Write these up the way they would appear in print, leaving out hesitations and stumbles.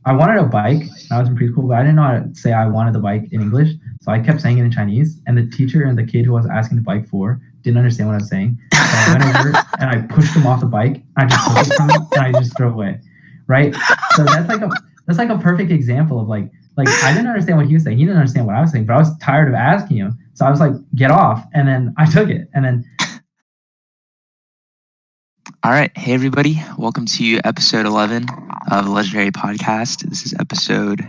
I wanted a bike when I was in preschool, but I didn't know how to say I wanted the bike in English. So I kept saying it in Chinese, and the teacher and the kid who I was asking the bike for didn't understand what I was saying. So I went over and I pushed him off the bike. I just took it from him and I just threw it away. Right? So that's like a perfect example of like I didn't understand what he was saying. He didn't understand what I was saying, but I was tired of asking him. So I was like, get off. And then I took it. And then All right. Hey, everybody. Welcome to episode 11 of the Legendary Podcast. This is episode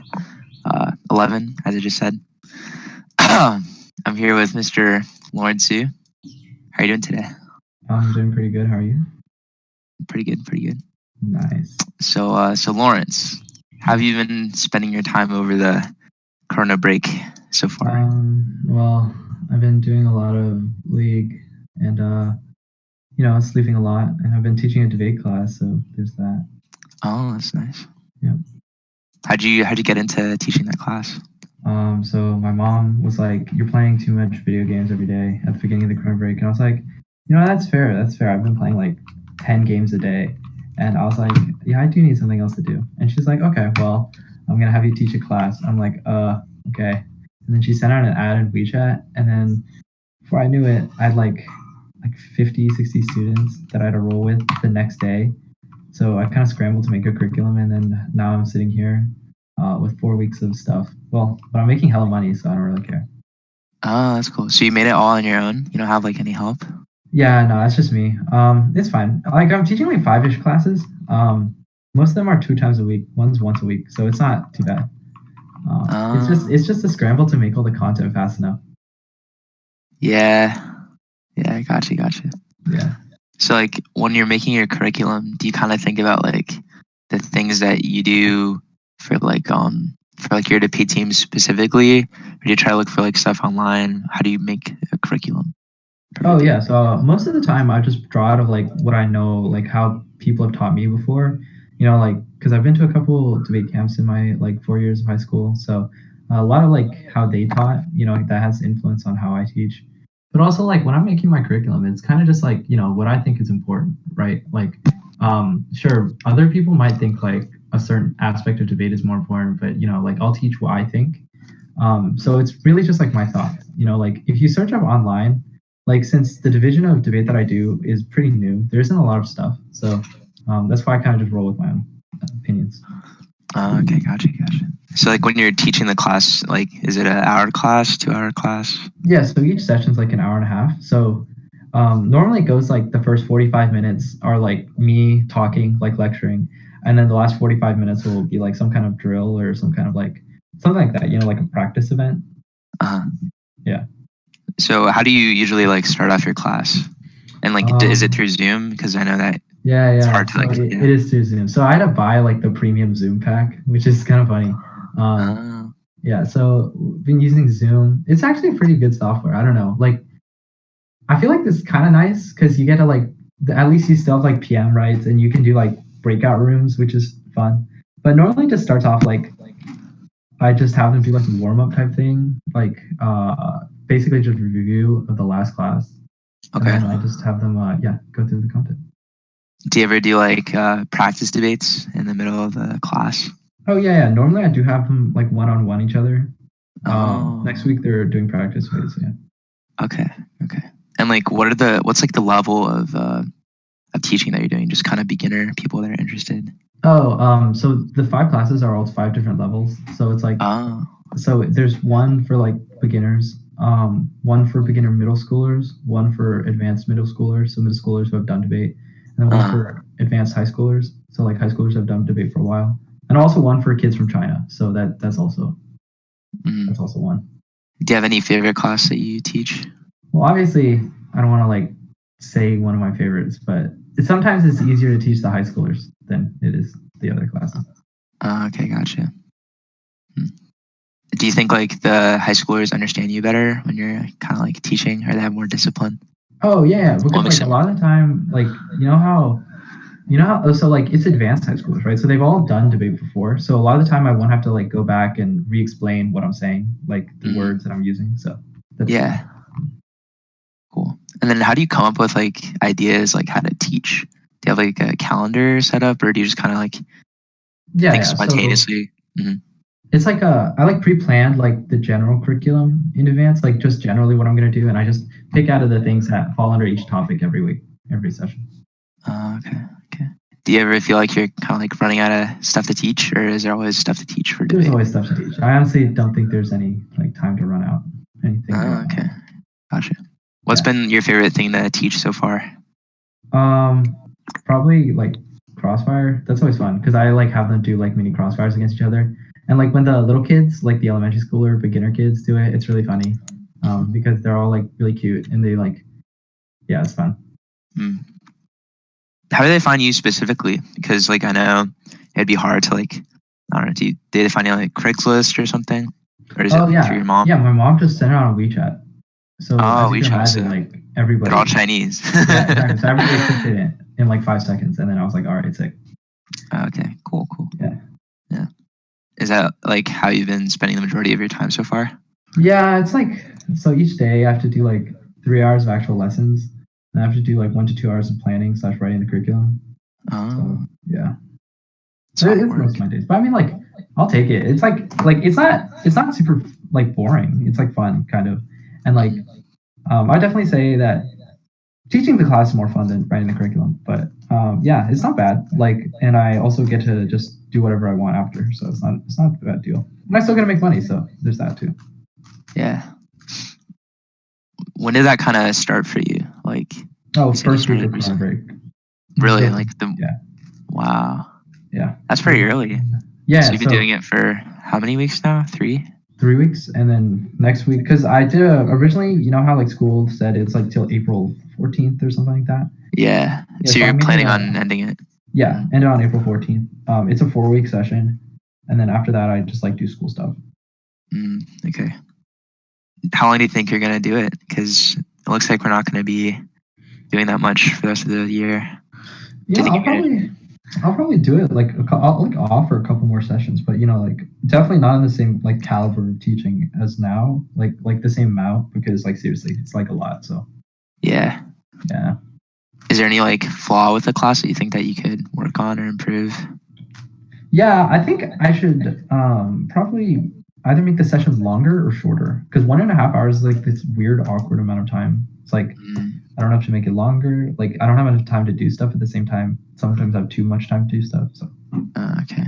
11, as I just said. I'm here with Mr. Lawrence Zhu. How are you doing today? I'm doing pretty good. How are you? Pretty good. Nice. So Lawrence, how have you been spending your time over the Corona break so far? Well, I've been doing a lot of league and sleeping a lot, and I've been teaching a debate class, so there's that. Oh, that's nice. Yeah. How'd you get into teaching that class? So my mom was like, "You're playing too much video games every day at the beginning of the Corona break," and I was like, that's fair. I've been playing like 10 games a day, and I was like, yeah, I do need something else to do. And she's like, okay, well, I'm gonna have you teach a class. I'm like, okay. And then she sent out an ad in WeChat, and then before I knew it, I had like 50, 60 students that I had to roll with the next day. So I kind of scrambled to make a curriculum, and then now I'm sitting here with 4 weeks of stuff. Well, but I'm making hella money, so I don't really care. Oh, that's cool. So you made it all on your own? You don't have like any help? Yeah, no, that's just me. It's fine. Like I'm teaching like 5-ish classes. Most of them are 2 times a week. One's once a week, so it's not too bad. It's just a scramble to make all the content fast enough. Yeah, gotcha. Yeah. So like when you're making your curriculum, do you kind of think about like the things that you do for your debate team specifically, or do you try to look for like stuff online? How do you make a curriculum? Oh yeah, so most of the time I just draw out of like what I know, like how people have taught me before, like because I've been to a couple debate camps in my like 4 years of high school, so a lot of like how they taught, that has influence on how I teach. But also like when I'm making my curriculum, it's kind of just like what I think is important, right? Like, sure, other people might think like a certain aspect of debate is more important, but like I'll teach what I think. So it's really just like my thoughts, like if you search up online. Like since the division of debate that I do is pretty new, there isn't a lot of stuff. So that's why I kind of just roll with my own opinions. Okay, gotcha. So like when you're teaching the class, like is it an hour class, 2-hour class? Yeah, so each session's like an hour and a half. So normally it goes like the first 45 minutes are like me talking, like lecturing. And then the last 45 minutes will be like some kind of drill or some kind of like something like that, like a practice event. Yeah. So how do you usually like start off your class? And like, is it through Zoom? Because I know that it's hard to like. It is through Zoom. So I had to buy like the premium Zoom pack, which is kind of funny. Yeah, so we've been using Zoom. It's actually pretty good software. I don't know. Like, I feel like this is kind of nice because you get to like, at least you still have like PM rights and you can do like breakout rooms, which is fun. But normally it just starts off like, I just have them do like a warm up type thing. Like, basically just review of the last class. Okay. And then I just have them, go through the content. Do you ever do like practice debates in the middle of the class? Oh yeah. Normally I do have them like one-on-one each other. Next week they're doing practice debates. Yeah. Okay. And like, what's like the level of teaching that you're doing? Just kind of beginner people that are interested. So the 5 classes are all 5 different levels. So it's like, so there's one for like beginners. One for beginner middle schoolers, one for advanced middle schoolers, so middle schoolers who have done debate, and then one for advanced high schoolers, so like high schoolers who have done debate for a while, and also one for kids from China. So that's also one. Do you have any favorite class that you teach? Well, obviously, I don't want to like say one of my favorites, but sometimes it's easier to teach the high schoolers than it is the other classes. Okay, gotcha. Do you think like the high schoolers understand you better when you're kind of like teaching, or they have more discipline? Oh yeah, because like a lot of the time, like so like it's advanced high schoolers, right? So they've all done debate before. So a lot of the time I won't have to like go back and re-explain what I'm saying, like the words that I'm using. So that's cool. And then how do you come up with like ideas like how to teach? Do you have like a calendar set up, or do you just kind of like Yeah, think yeah. So spontaneously. Mhm. it's like I like pre-planned like the general curriculum in advance, like just generally what I'm gonna do, and I just pick out of the things that fall under each topic every week, every session. Okay. Okay. Do you ever feel like you're kind of like running out of stuff to teach, or is there always stuff to teach for There's debate? always stuff to teach. I honestly don't think there's any like time to run out, anything to run Okay. out. Gotcha. What's Yeah. been your favorite thing to teach so far? Probably like Crossfire. That's always fun because I like have them do like mini crossfires against each other. And like when the little kids, like the elementary school or beginner kids, do it, it's really funny because they're all like really cute and they like, yeah, it's fun. Hmm. How do they find you specifically? Because like I know it'd be hard to like, I don't know. Did they find you on like Craigslist or something, or is it Oh like through yeah, your mom? yeah. My mom just sent it on WeChat. So Oh, as you can WeChat. So imagine, like they're all everybody, Chinese. yeah, exactly. So everybody clicked it in like 5 seconds, and then I was like, all right, sick. Okay. Cool. Cool. Yeah. Yeah. Is that like how you've been spending the majority of your time so far? Yeah, it's like so each day I have to do like 3 hours of actual lessons, and I have to do like 1 to 2 hours of planning / writing the curriculum. Oh, So yeah, it's a lot of it's work. most of my days. But I mean, like I'll take it. It's like it's not super like boring. It's like fun kind of, and like I definitely say that teaching the class is more fun than writing the curriculum. But yeah, it's not bad. Like, and I also get to just do whatever I want after, so it's not a bad deal. And I still get to make money, so there's that too. Yeah. When did that kind of start for you? Like, Oh, you said you first week started of corona recently. break. Really? Yeah. Like the Yeah. wow. Yeah. That's pretty early. Yeah. So you've been So doing it for how many weeks now? 3? 3 weeks, and then next week, because I did originally, you know how like school said it's like till April 14th or something like that. Yeah. Yeah. So So I you're made it planning on ending it? yeah, ended on April 14th. It's a 4 week session, and then after that, I just like do school stuff. Okay. How long do you think you're gonna do it? Because it looks like we're not gonna be doing that much for the rest of the year. Do Yeah, you think you're gonna? I'll probably do it like I'll like offer a couple more sessions, but you know, like definitely not in the same like caliber of teaching as now, like the same amount because like seriously, it's like a lot. So Yeah. yeah. Is there any like flaw with the class that you think that you could work on or improve? Yeah, I think I should probably either make the sessions longer or shorter because 1.5 hours is like this weird, awkward amount of time. It's like I don't have to make it longer. Like I don't have enough time to do stuff at the same time. Sometimes I have too much time to do stuff. So Okay.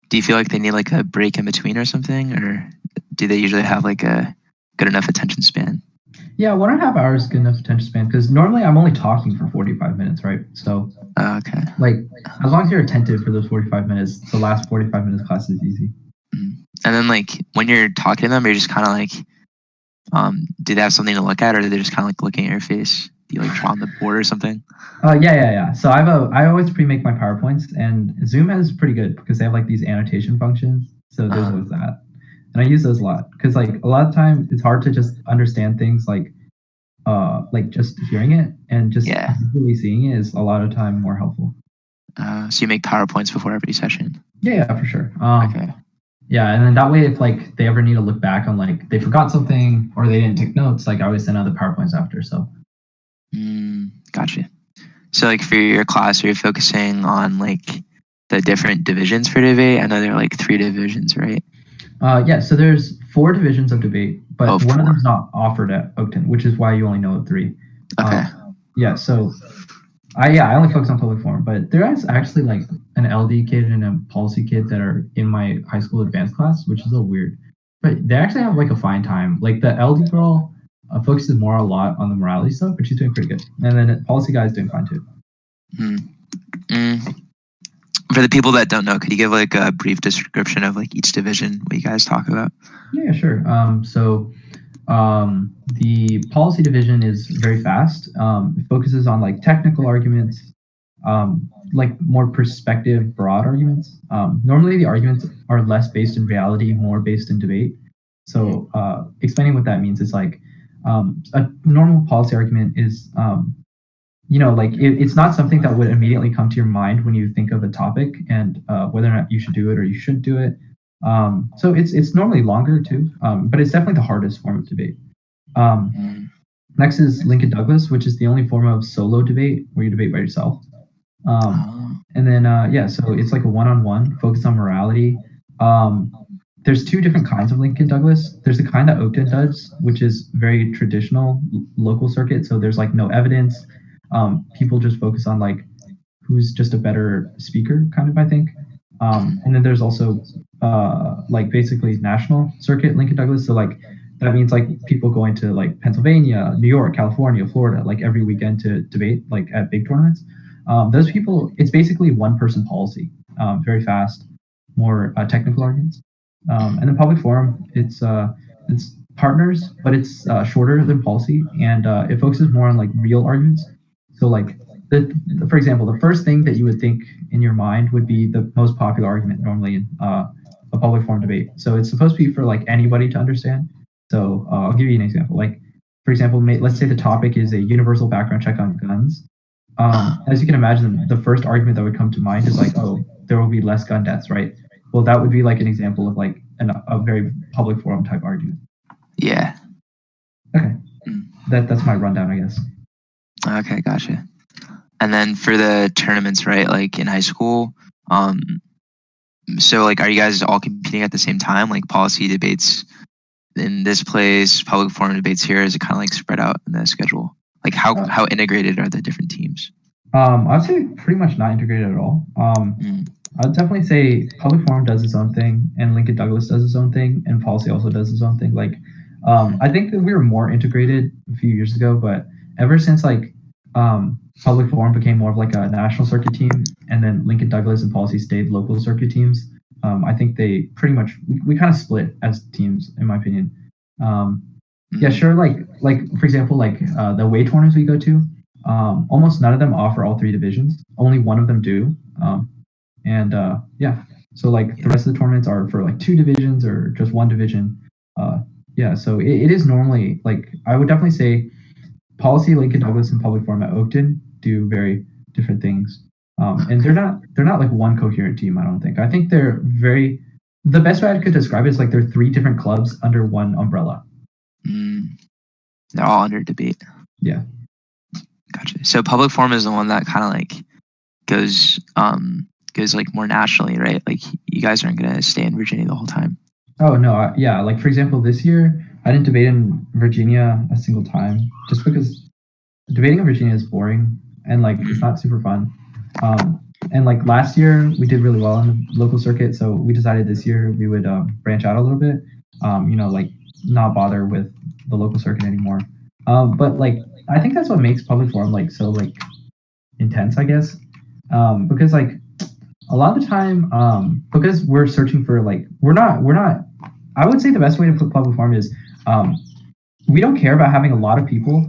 Do you feel like they need like a break in between or something, or do they usually have like a good enough attention span? yeah, 1.5 hours is good enough attention span because normally I'm only talking for 45 minutes, right? So Okay. like as long as you're attentive for those 45 minutes, the last 45 minutes class is easy. And then like when you're talking to them, you're just kind of like, do they have something to look at, or are they just kind of like looking at your face? Do you like draw on the board or something? Yeah. So I always pre-make my PowerPoints, and Zoom has pretty good because they have like these annotation functions. So there's always that, and I use those a lot because like a lot of time it's hard to just understand things like just hearing it and just visually seeing it is a lot of time more helpful. So you make PowerPoints before every session? Yeah, for sure. Okay. Yeah, and then that way, if like they ever need to look back on like they forgot something or they didn't take notes, like I always send out the PowerPoints after. So Gotcha. So like for your class, are you focusing on like the different divisions for debate? I know there are like 3 divisions, right? yeah, so there's 4 divisions of debate, but one of 4. them's not offered at Oakton, which is why you only know 3. Okay. Yeah, so I only focus on public forum, but there is actually like an LD kid and a policy kid that are in my high school advanced class, which is a little weird. But they actually have like a fine time. Like the LD girl focuses more a lot on the morality stuff, but she's doing pretty good. And then the policy guy is doing fine too. For the people that don't know, could you give like a brief description of like each division, what you guys talk about? Yeah, sure. The policy division is very fast. It focuses on like technical arguments, like more perspective, broad arguments. Normally, the arguments are less based in reality, more based in debate. So, explaining what that means is like a normal policy argument is, like it's not something that would immediately come to your mind when you think of a topic and whether or not you should do it or you shouldn't do it. So it's normally longer too, but it's definitely the hardest form of debate. Next is Lincoln Douglas, which is the only form of solo debate where you debate by yourself. Um, Oh, and then yeah, so it's like a one-on-one focus on morality. Um, there's two different kinds of Lincoln Douglas. There's the kind that Oakton does, which is very traditional local circuit. So there's like no evidence. People just focus on like who's just a better speaker, kind of, I think. And then there's also like basically national circuit Lincoln Douglas. So like that means like people going to like Pennsylvania, New York, California, Florida, like every weekend to debate like at big tournaments. Those people, it's basically one person policy, very fast, more technical arguments. And then public forum, it's partners, but it's shorter than policy, and it focuses more on like real arguments. So like for example, the first thing that you would think in your mind would be the most popular argument normally in a public forum debate. So it's supposed to be for like anybody to understand. So I'll give you an example. Like for example, let's say the topic is a universal background check on guns. As you can imagine, the first argument that would come to mind is like, oh, there will be less gun deaths, right? Well, that would be like an example of like a very public forum type argument. yeah. Okay, Mm. that's my rundown, I guess. Okay, gotcha. And then for the tournaments, right? Like in high school, um, so like, are you guys all competing at the same time? Like policy debates in this place, public forum debates here? Is it kind of like spread out in the schedule? Like Uh, how integrated are the different teams? I'd say pretty much not integrated at all. Mm. I'd definitely say public forum does its own thing, and Lincoln Douglas does its own thing, and policy also does its own thing. Like, I think that we were more integrated a few years ago, but ever since like public forum became more of like a national circuit team, and then Lincoln Douglas and policy stayed local circuit teams, I think they pretty much we kind of split as teams, in my opinion. Um, yeah, sure. Like for example, like the away tournaments we go to, almost none of them offer all three divisions. Only one of them do. And yeah, so like the rest of the tournaments are for like two divisions or just one division. Yeah, so it is normally like I would definitely say policy Lincoln Douglas and public forum at Oakton do very different things. And they're not like one coherent team. I don't think. I think they're very. The best way I could describe it is like they're three different clubs under one umbrella. Mm. They're all under debate. Yeah. Gotcha. So public forum is the one that kind of like goes like more nationally, right? Like you guys aren't gonna stay in Virginia the whole time. Oh no, yeah. Like for example, this year I didn't debate in Virginia a single time, just because debating in Virginia is boring and like it's not super fun. And like last year we did really well in the local circuit, so we decided this year we would branch out a little bit. Like not bother with the local circuit anymore. But like I think that's what makes public forum like so like intense, I guess. Because like a lot of the time, because we're searching for like we're not. I would say the best way to put public forum is we don't care about having a lot of people,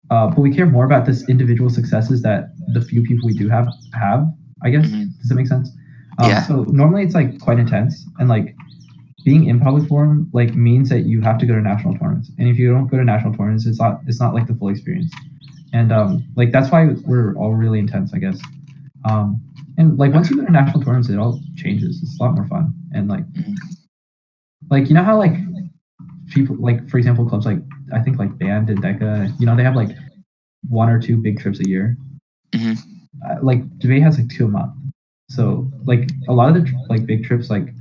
but we care more about this individual successes that the few people we do have. I guess. Does that make sense? Yeah. So normally it's like quite intense, and like being in public forum like means that you have to go to national tournaments, and if you don't go to national tournaments, it's not like the full experience, and like that's why we're all really intense, I guess. And like once you go to national tournaments, it all changes. It's a lot more fun, and like you know how like people like for example clubs like I think like Band and Deca, they have like one or two big trips a year. Mm-hmm. Like debate has like two a month, so like a lot of the like big trips like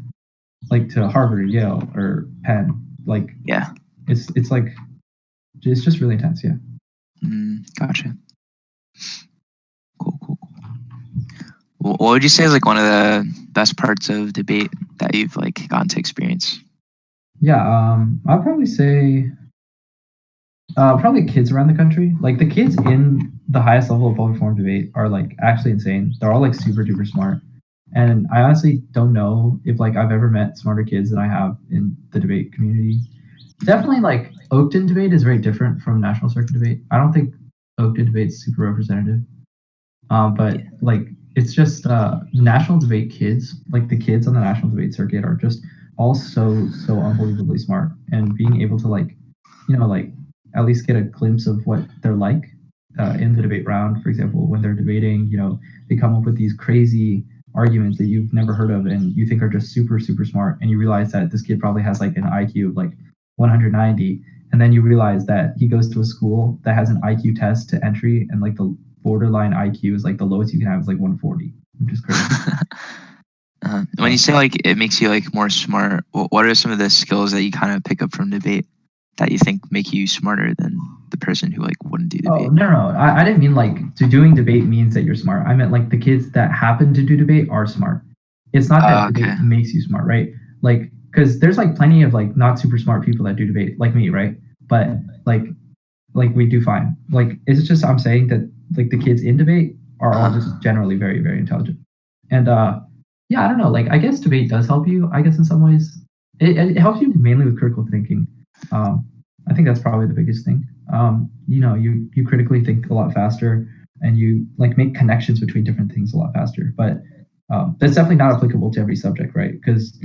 to Harvard, Yale, or Penn, like Yeah. it's like it's just really intense. Yeah. Gotcha. Cool. What would you say is like one of the best parts of debate that you've like gotten to experience? Yeah. I'd probably say probably kids around the country. Like the kids in the highest level of public forum debate are like actually insane. They're all like super duper smart. And I honestly don't know if like I've ever met smarter kids than I have in the debate community. Definitely like Oakton debate is very different from national circuit debate. I don't think Oakton debate is super representative. But like it's just national debate kids, like the kids on the national debate circuit are just all so unbelievably smart, and being able to like at least get a glimpse of what they're like in the debate round. For example, when they're debating, they come up with these crazy arguments that you've never heard of and you think are just super smart, and you realize that this kid probably has like an IQ of like 190, and then you realize that he goes to a school that has an IQ test to entry, and like borderline IQ is like the lowest you can have is like 140, which is crazy. When you say like it makes you like more smart, what are some of the skills that you kind of pick up from debate that you think make you smarter than the person who like wouldn't do debate? Oh, no. I didn't mean like doing debate means that you're smart. I meant like the kids that happen to do debate are smart. It's not that debate makes you smart, right? Like, because there's like plenty of like not super smart people that do debate, like me, right? But like we do fine. Like, it's just I'm saying that like the kids in debate are all just generally very, very intelligent. And yeah, I don't know. Like, I guess debate does help you. I guess in some ways, it helps you mainly with critical thinking. I think that's probably the biggest thing. You critically think a lot faster, and you like make connections between different things a lot faster. But that's definitely not applicable to every subject, right? Because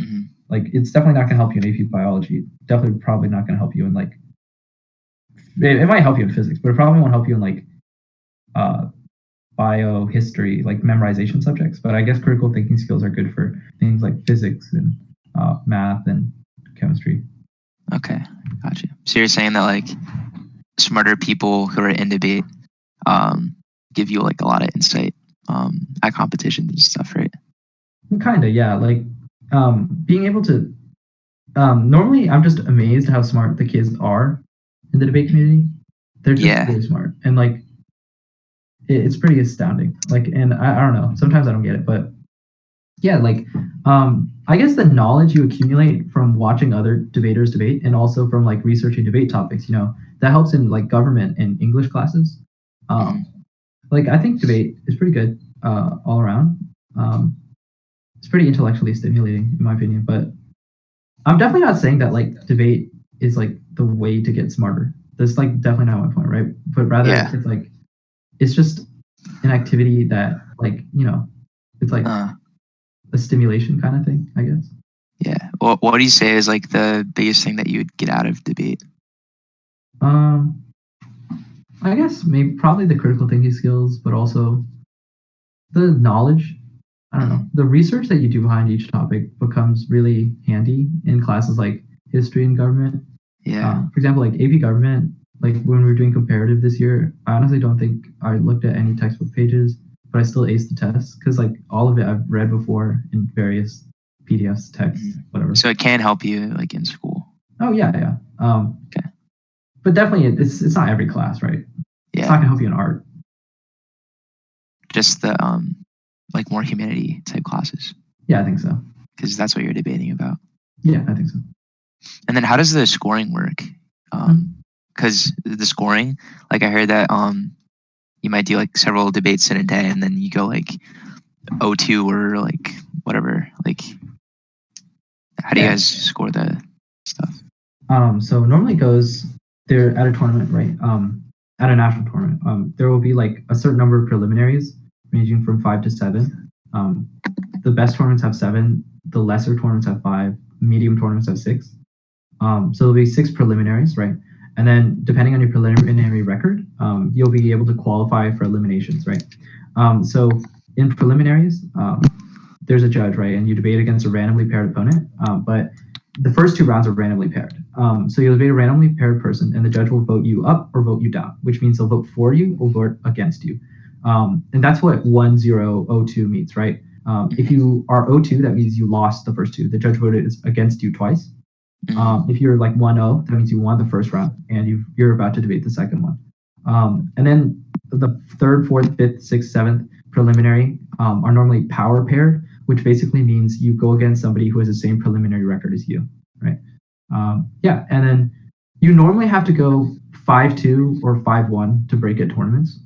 like it's definitely not going to help you in AP biology. Definitely, probably not going to help you in like. It might help you in physics, but it probably won't help you in like biohistory, like memorization subjects. But I guess critical thinking skills are good for things like physics and math and chemistry. Okay, gotcha. So you're saying that like smarter people who are in debate give you like a lot of insight at competitions and stuff, right? Kind of, yeah. Like being able to. Normally, I'm just amazed how smart the kids are in the debate community. They're just really smart, and like it's pretty astounding. Like, and I don't know. Sometimes I don't get it, but yeah, like I guess the knowledge you accumulate from watching other debaters debate, and also from like researching debate topics, that helps in like government and English classes. Like I think debate is pretty good all around. It's pretty intellectually stimulating, in my opinion. But I'm definitely not saying that like debate is like the way to get smarter. That's like definitely not my point, right? But rather, it's like it's just an activity that like it's like a stimulation kind of thing, I guess. Yeah. Well, what do you say is like the biggest thing that you would get out of debate? I guess probably the critical thinking skills, but also the knowledge. I don't know. The research that you do behind each topic becomes really handy in classes like history and government. Yeah. For example, like AP government, like when we were doing comparative this year, I honestly don't think I looked at any textbook pages, but I still aced the test because like all of it I've read before in various PDFs, texts, whatever. So it can help you like in school. Oh yeah. Okay. But definitely, it's not every class, right? Yeah. It's not gonna help you in art. Just the like more humanity type classes. Yeah, I think so. Because that's what you're debating about. Yeah, I think so. And then how does the scoring work? Because the scoring, like I heard that you might do like several debates in a day, and then you go like 0-2 or like whatever. Like, how do you guys score the stuff? So normally it goes they're at a tournament, right? At a national tournament, there will be like a certain number of preliminaries ranging from 5 to 7. The best tournaments have 7. The lesser tournaments have 5. Medium tournaments have 6. So there'll be 6 preliminaries, right? And then depending on your preliminary record, you'll be able to qualify for eliminations, right? So in preliminaries, there's a judge, right? And you debate against a randomly paired opponent. But the first 2 rounds are randomly paired. So you'll debate a randomly paired person, and the judge will vote you up or vote you down, which means they'll vote for you or vote against you. And that's what 1-0-0-2 means, right? If you are 0-2, that means you lost the first 2. The judge voted against you twice. If you're like 1-0, that means you won the first round and you're about to debate the second one. And then the 3rd, 4th, 5th, 6th, 7th preliminary are normally power paired, which basically means you go against somebody who has the same preliminary record as you, right? And then you normally have to go 5-2 or 5-1 to break at tournaments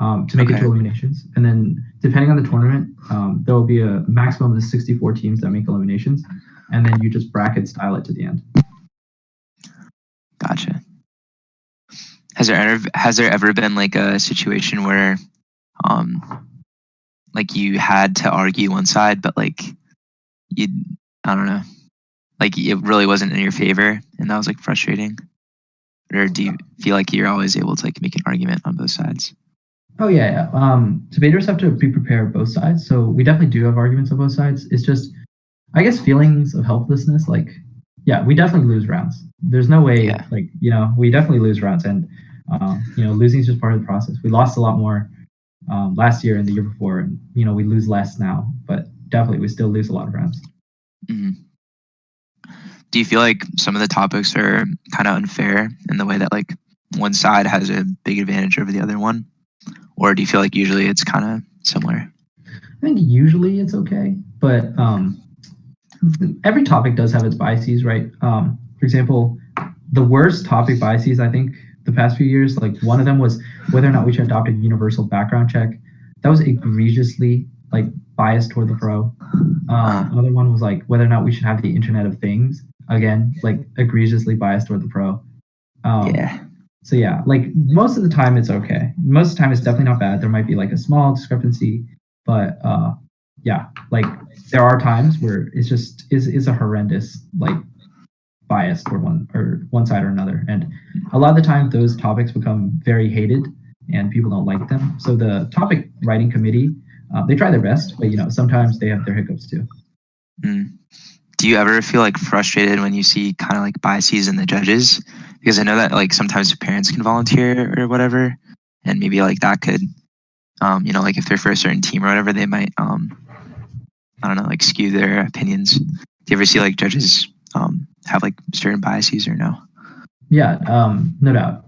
to make it to eliminations. And then depending on the tournament, there will be a maximum of 64 teams that make eliminations. And then you just bracket style it to the end. Gotcha. Has there ever been like a situation where like you had to argue one side, but like I don't know, like it really wasn't in your favor and that was like frustrating? Or do you feel like you're always able to like make an argument on both sides? Oh yeah. Debaters have to be prepared both sides. So we definitely do have arguments on both sides. It's just, I guess, feelings of helplessness. Like, yeah, we definitely lose rounds. There's no way, we definitely lose rounds. And, losing is just part of the process. We lost a lot more last year and the year before, and we lose less now, but definitely we still lose a lot of rounds. Mm-hmm. Do you feel like some of the topics are kind of unfair in the way that like one side has a big advantage over the other one, or do you feel like usually it's kind of similar? I think usually it's okay, but every topic does have its biases, right? For example, the worst topic biases I think the past few years, like one of them was whether or not we should adopt a universal background check. That was egregiously like biased toward the pro. Another one was like whether or not we should have the Internet of Things. Again, like egregiously biased toward the pro. Yeah. So yeah, like most of the time it's okay. Most of the time it's definitely not bad. There might be like a small discrepancy, but yeah, like there are times where it's just is a horrendous like bias toward one side or another, and a lot of the time those topics become very hated and people don't like them. So the topic writing committee, they try their best, but sometimes they have their hiccups too. Do you ever feel like frustrated when you see kind of like biases in the judges? Because I know that like sometimes parents can volunteer or whatever, and maybe like that could, like if they're for a certain team or whatever, they might, I don't know, like skew their opinions. Do you ever see like judges have like certain biases or no? Yeah, no doubt.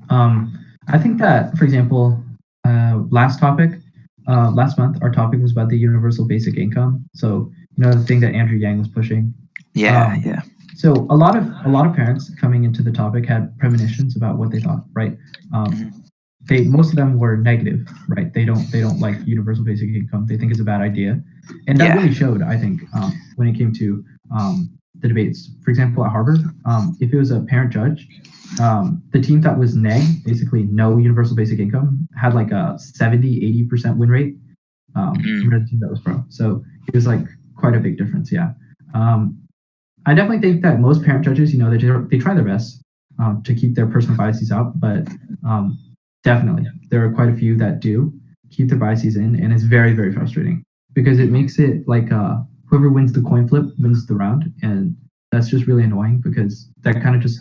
I think that, for example, last month, our topic was about the universal basic income. So the thing that Andrew Yang was pushing. Yeah. So a lot of parents coming into the topic had premonitions about what they thought, right? Most of them were negative, right? They don't like universal basic income. They think it's a bad idea, and that really showed, I think, when it came to the debates. For example, at Harvard, if it was a parent judge, the team that was neg, basically no universal basic income, had like a 70-80% win rate compared to the team that was pro. So it was like quite a big difference. Yeah. I definitely think that most parent judges, they try their best to keep their personal biases out, but definitely there are quite a few that do keep their biases in, and it's very, very frustrating because it makes it like whoever wins the coin flip wins the round, and that's just really annoying because that kind of just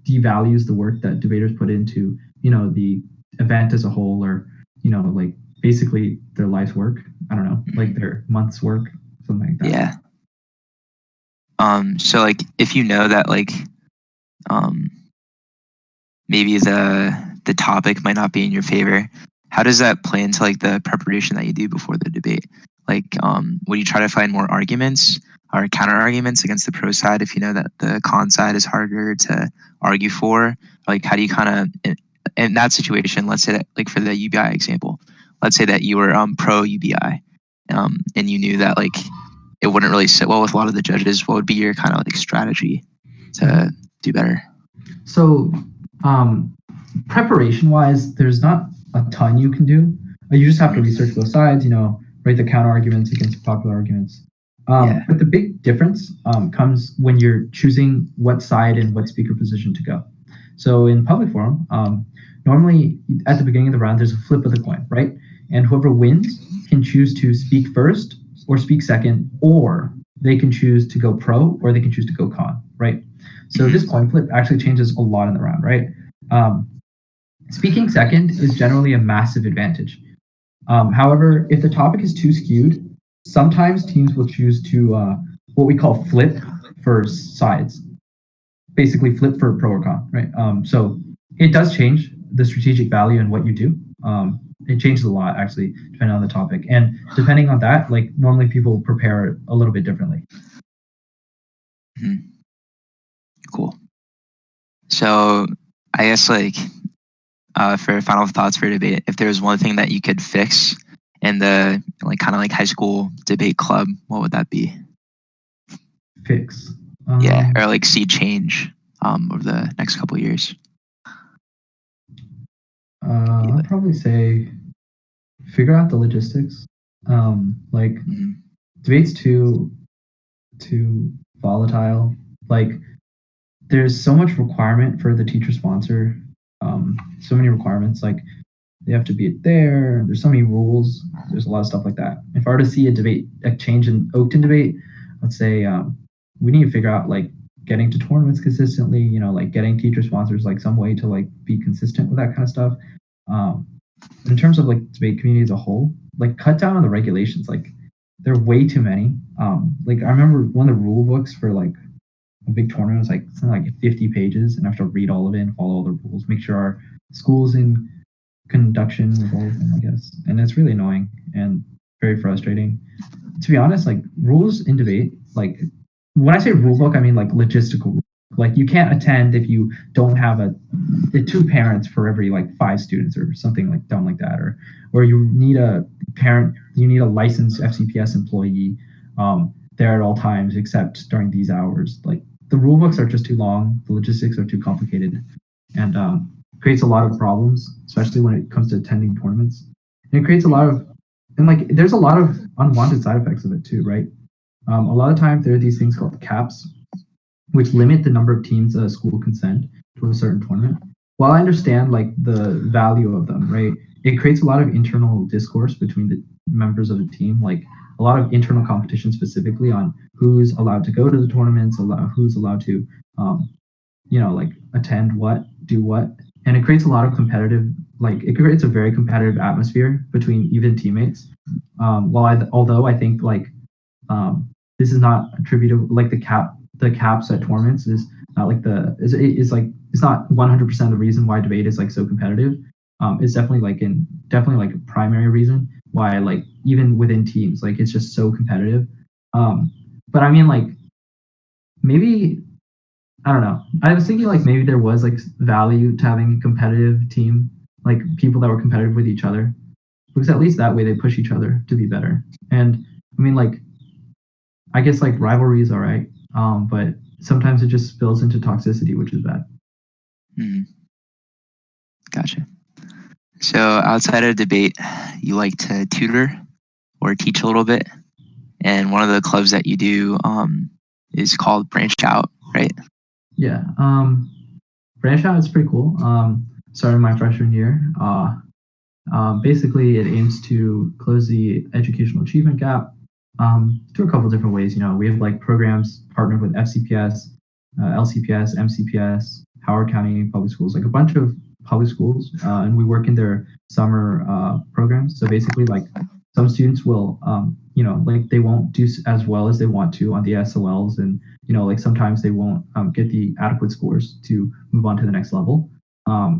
devalues the work that debaters put into the event as a whole, or like basically their life's work. I don't know, like their month's work, something like that. Yeah. So like if you know that like maybe the topic might not be in your favor, how does that play into like the preparation that you do before the debate? Like would you try to find more arguments or counter arguments against the pro side if you know that the con side is harder to argue for? Like how do you kind of in that situation, let's say that like for the UBI example, let's say that you were pro UBI and you knew that like it wouldn't really sit well with a lot of the judges, what would be your kind of like strategy to do better? So preparation wise, there's not a ton you can do. You just have to research both sides, write the counter arguments against popular arguments. But the big difference comes when you're choosing what side and what speaker position to go. So in public forum, normally at the beginning of the round, there's a flip of the coin, right? And whoever wins can choose to speak first or speak second, or they can choose to go pro or they can choose to go con, right? So this coin flip actually changes a lot in the round, right? Speaking second is generally a massive advantage. However, if the topic is too skewed, sometimes teams will choose to what we call flip for sides, basically flip for pro or con, right? So it does change the strategic value in what you do. It changes a lot, actually, depending on the topic. And depending on that, like normally people prepare a little bit differently. Cool. So I guess like for final thoughts for debate, if there was one thing that you could fix in the like kind of like high school debate club, what would that be? Fix. Yeah, or like see change over the next couple of years. I'd probably say figure out the logistics. Like debate's too volatile. Like there's so much requirement for the teacher sponsor. So many requirements. Like they have to be there. There's so many rules. There's a lot of stuff like that. If I were to see a change in Oakton debate, let's say we need to figure out like getting to tournaments consistently. Like getting teacher sponsors, like some way to like be consistent with that kind of stuff. in terms of like debate community as a whole, like cut down on the regulations. Like there are way too many. Like I remember one of the rule books for like a big tournament was like something like 50 pages, and I have to read all of it and follow all the rules, make sure our school's in conduction with all of them, I guess. And it's really annoying and very frustrating. To be honest, like rules in debate, like when I say rule book, I mean like logistical. Like you can't attend if you don't have the two parents for every like 5 students or something like dumb like that, or you need a parent, you need a licensed FCPS employee there at all times except during these hours. Like the rule books are just too long, the logistics are too complicated, and creates a lot of problems, especially when it comes to attending tournaments. And it creates a lot of, and like there's a lot of unwanted side effects of it too, right? A lot of times there are these things called caps, which limit the number of teams a school can send to a certain tournament. While I understand like the value of them, right? It creates a lot of internal discourse between the members of the team, like a lot of internal competition specifically on who's allowed to go to the tournaments, who's allowed to, like attend what, do what, and it creates a lot of competitive, like it creates a very competitive atmosphere between even teammates. Although I think like this is not attributable, like the caps at tournaments is not like is like it's not 100% the reason why debate is like so competitive. It's definitely like a primary reason why like even within teams like it's just so competitive. But I mean like maybe I don't know. I was thinking like maybe there was like value to having a competitive team, like people that were competitive with each other, because at least that way they push each other to be better. And I mean like I guess like rivalry is all right, but sometimes it just spills into toxicity, which is bad. Mm-hmm. Gotcha. So outside of debate, you like to tutor or teach a little bit, and one of the clubs that you do is called Branch Out, right? Yeah, Branch Out is pretty cool. Started my freshman year. Basically, it aims to close the educational achievement gap through a couple different ways. You know, we have like programs partnered with FCPS, LCPS, MCPS, Howard County Public Schools, like a bunch of public schools, and we work in their summer programs. So basically, like some students will, like they won't do as well as they want to on the SOLs, and like sometimes they won't get the adequate scores to move on to the next level.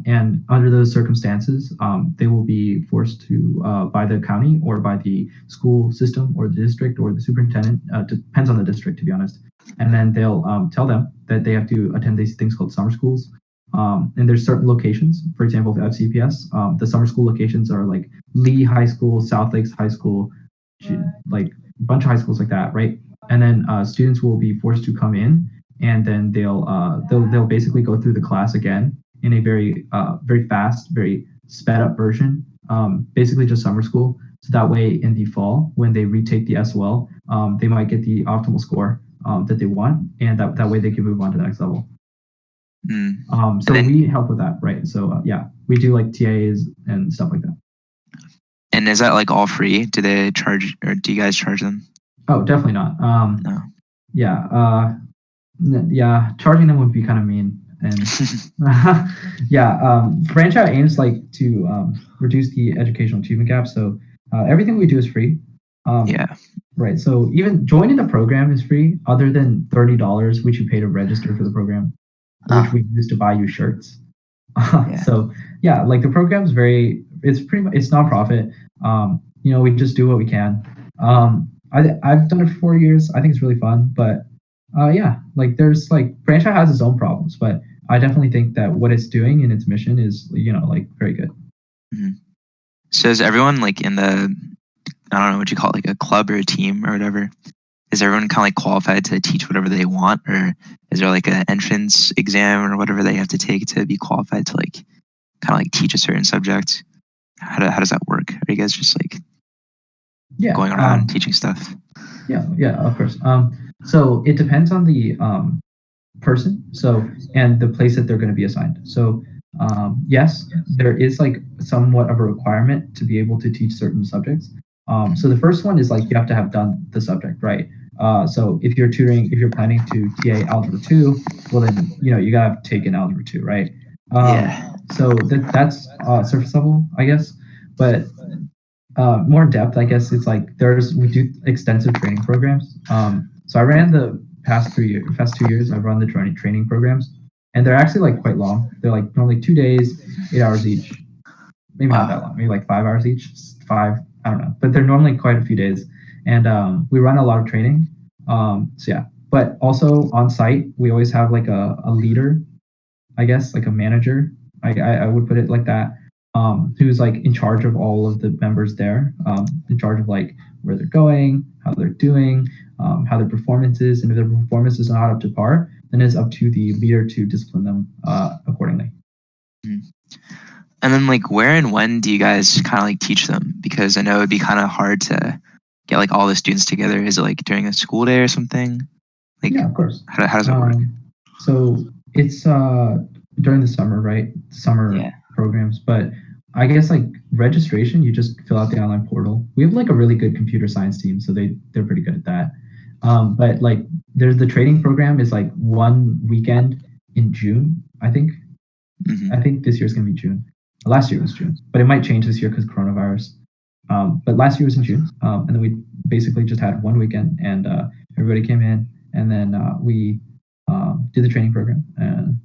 And under those circumstances, they will be forced to, by the county or by the school system or the district or the superintendent, depends on the district, to be honest. And then they'll tell them that they have to attend these things called summer schools. And there's certain locations, for example, for FCPS, the summer school locations are like Lee High School, South Lakes High School, like a bunch of high schools like that, right? And then students will be forced to come in, and then they'll basically go through the class again in a very fast, very sped up version, basically just summer school. So that way in the fall, when they retake the SOL, they might get the optimal score that they want, and that way they can move on to the next level. So we help with that, right? So we do like TAs and stuff like that. And is that like all free? Do they charge, or do you guys charge them? Oh, definitely not. No. Yeah, charging them would be kind of mean. And Branch Out aims like to reduce the educational achievement gap. So everything we do is free. Right. So even joining the program is free, other than $30, which you pay to register for the program, which we use to buy you shirts. So like the program's it's pretty much, it's nonprofit. We just do what we can. I've done it for 4 years. I think it's really fun, but like there's like Branch Out has its own problems, but I definitely think that what it's doing in its mission is, like very good. Mm-hmm. So is everyone like in the, I don't know what you call it, like a club or a team or whatever? Is everyone kind of like qualified to teach whatever they want, or is there like an entrance exam or whatever they have to take to be qualified to like kind of like teach a certain subject? How does that work? Are you guys just like going around teaching stuff? Yeah, of course. So it depends on the person, and the place that they're going to be assigned. So yes, there is like somewhat of a requirement to be able to teach certain subjects. So the first one is like you have to have done the subject, right? So if you're planning to TA Algebra 2, well then you gotta have taken Algebra 2, right? So that's surface level, I guess. But more in depth, I guess it's like we do extensive training programs. So I ran the past 2 years. I've run the training programs, and they're actually like quite long. They're like normally 2 days, 8 hours each. Maybe not that long. Maybe like 5 hours each. Five, I don't know. But they're normally quite a few days, and we run a lot of training. So yeah, but also on site, we always have like a leader, I guess, like a manager. I would put it like that. Who's like in charge of all of the members there, in charge of like where they're going, how they're doing, how their performance is, and if their performance is not up to par, then it's up to the leader to discipline them accordingly. And then like where and when do you guys kind of like teach them? Because I know it'd be kind of hard to get like all the students together. Is it like during a school day or something? Like, yeah, of course. How does that work? So it's during the summer, right? Summer programs, but I guess like registration, you just fill out the online portal. We have like a really good computer science team, so they're pretty good at that. But like there's the training program is like one weekend in June, I think. Mm-hmm. I think this year's gonna be June. Last year was June, but it might change this year because coronavirus. But last year was in June, and then we basically just had one weekend, and everybody came in, and then we did the training program, and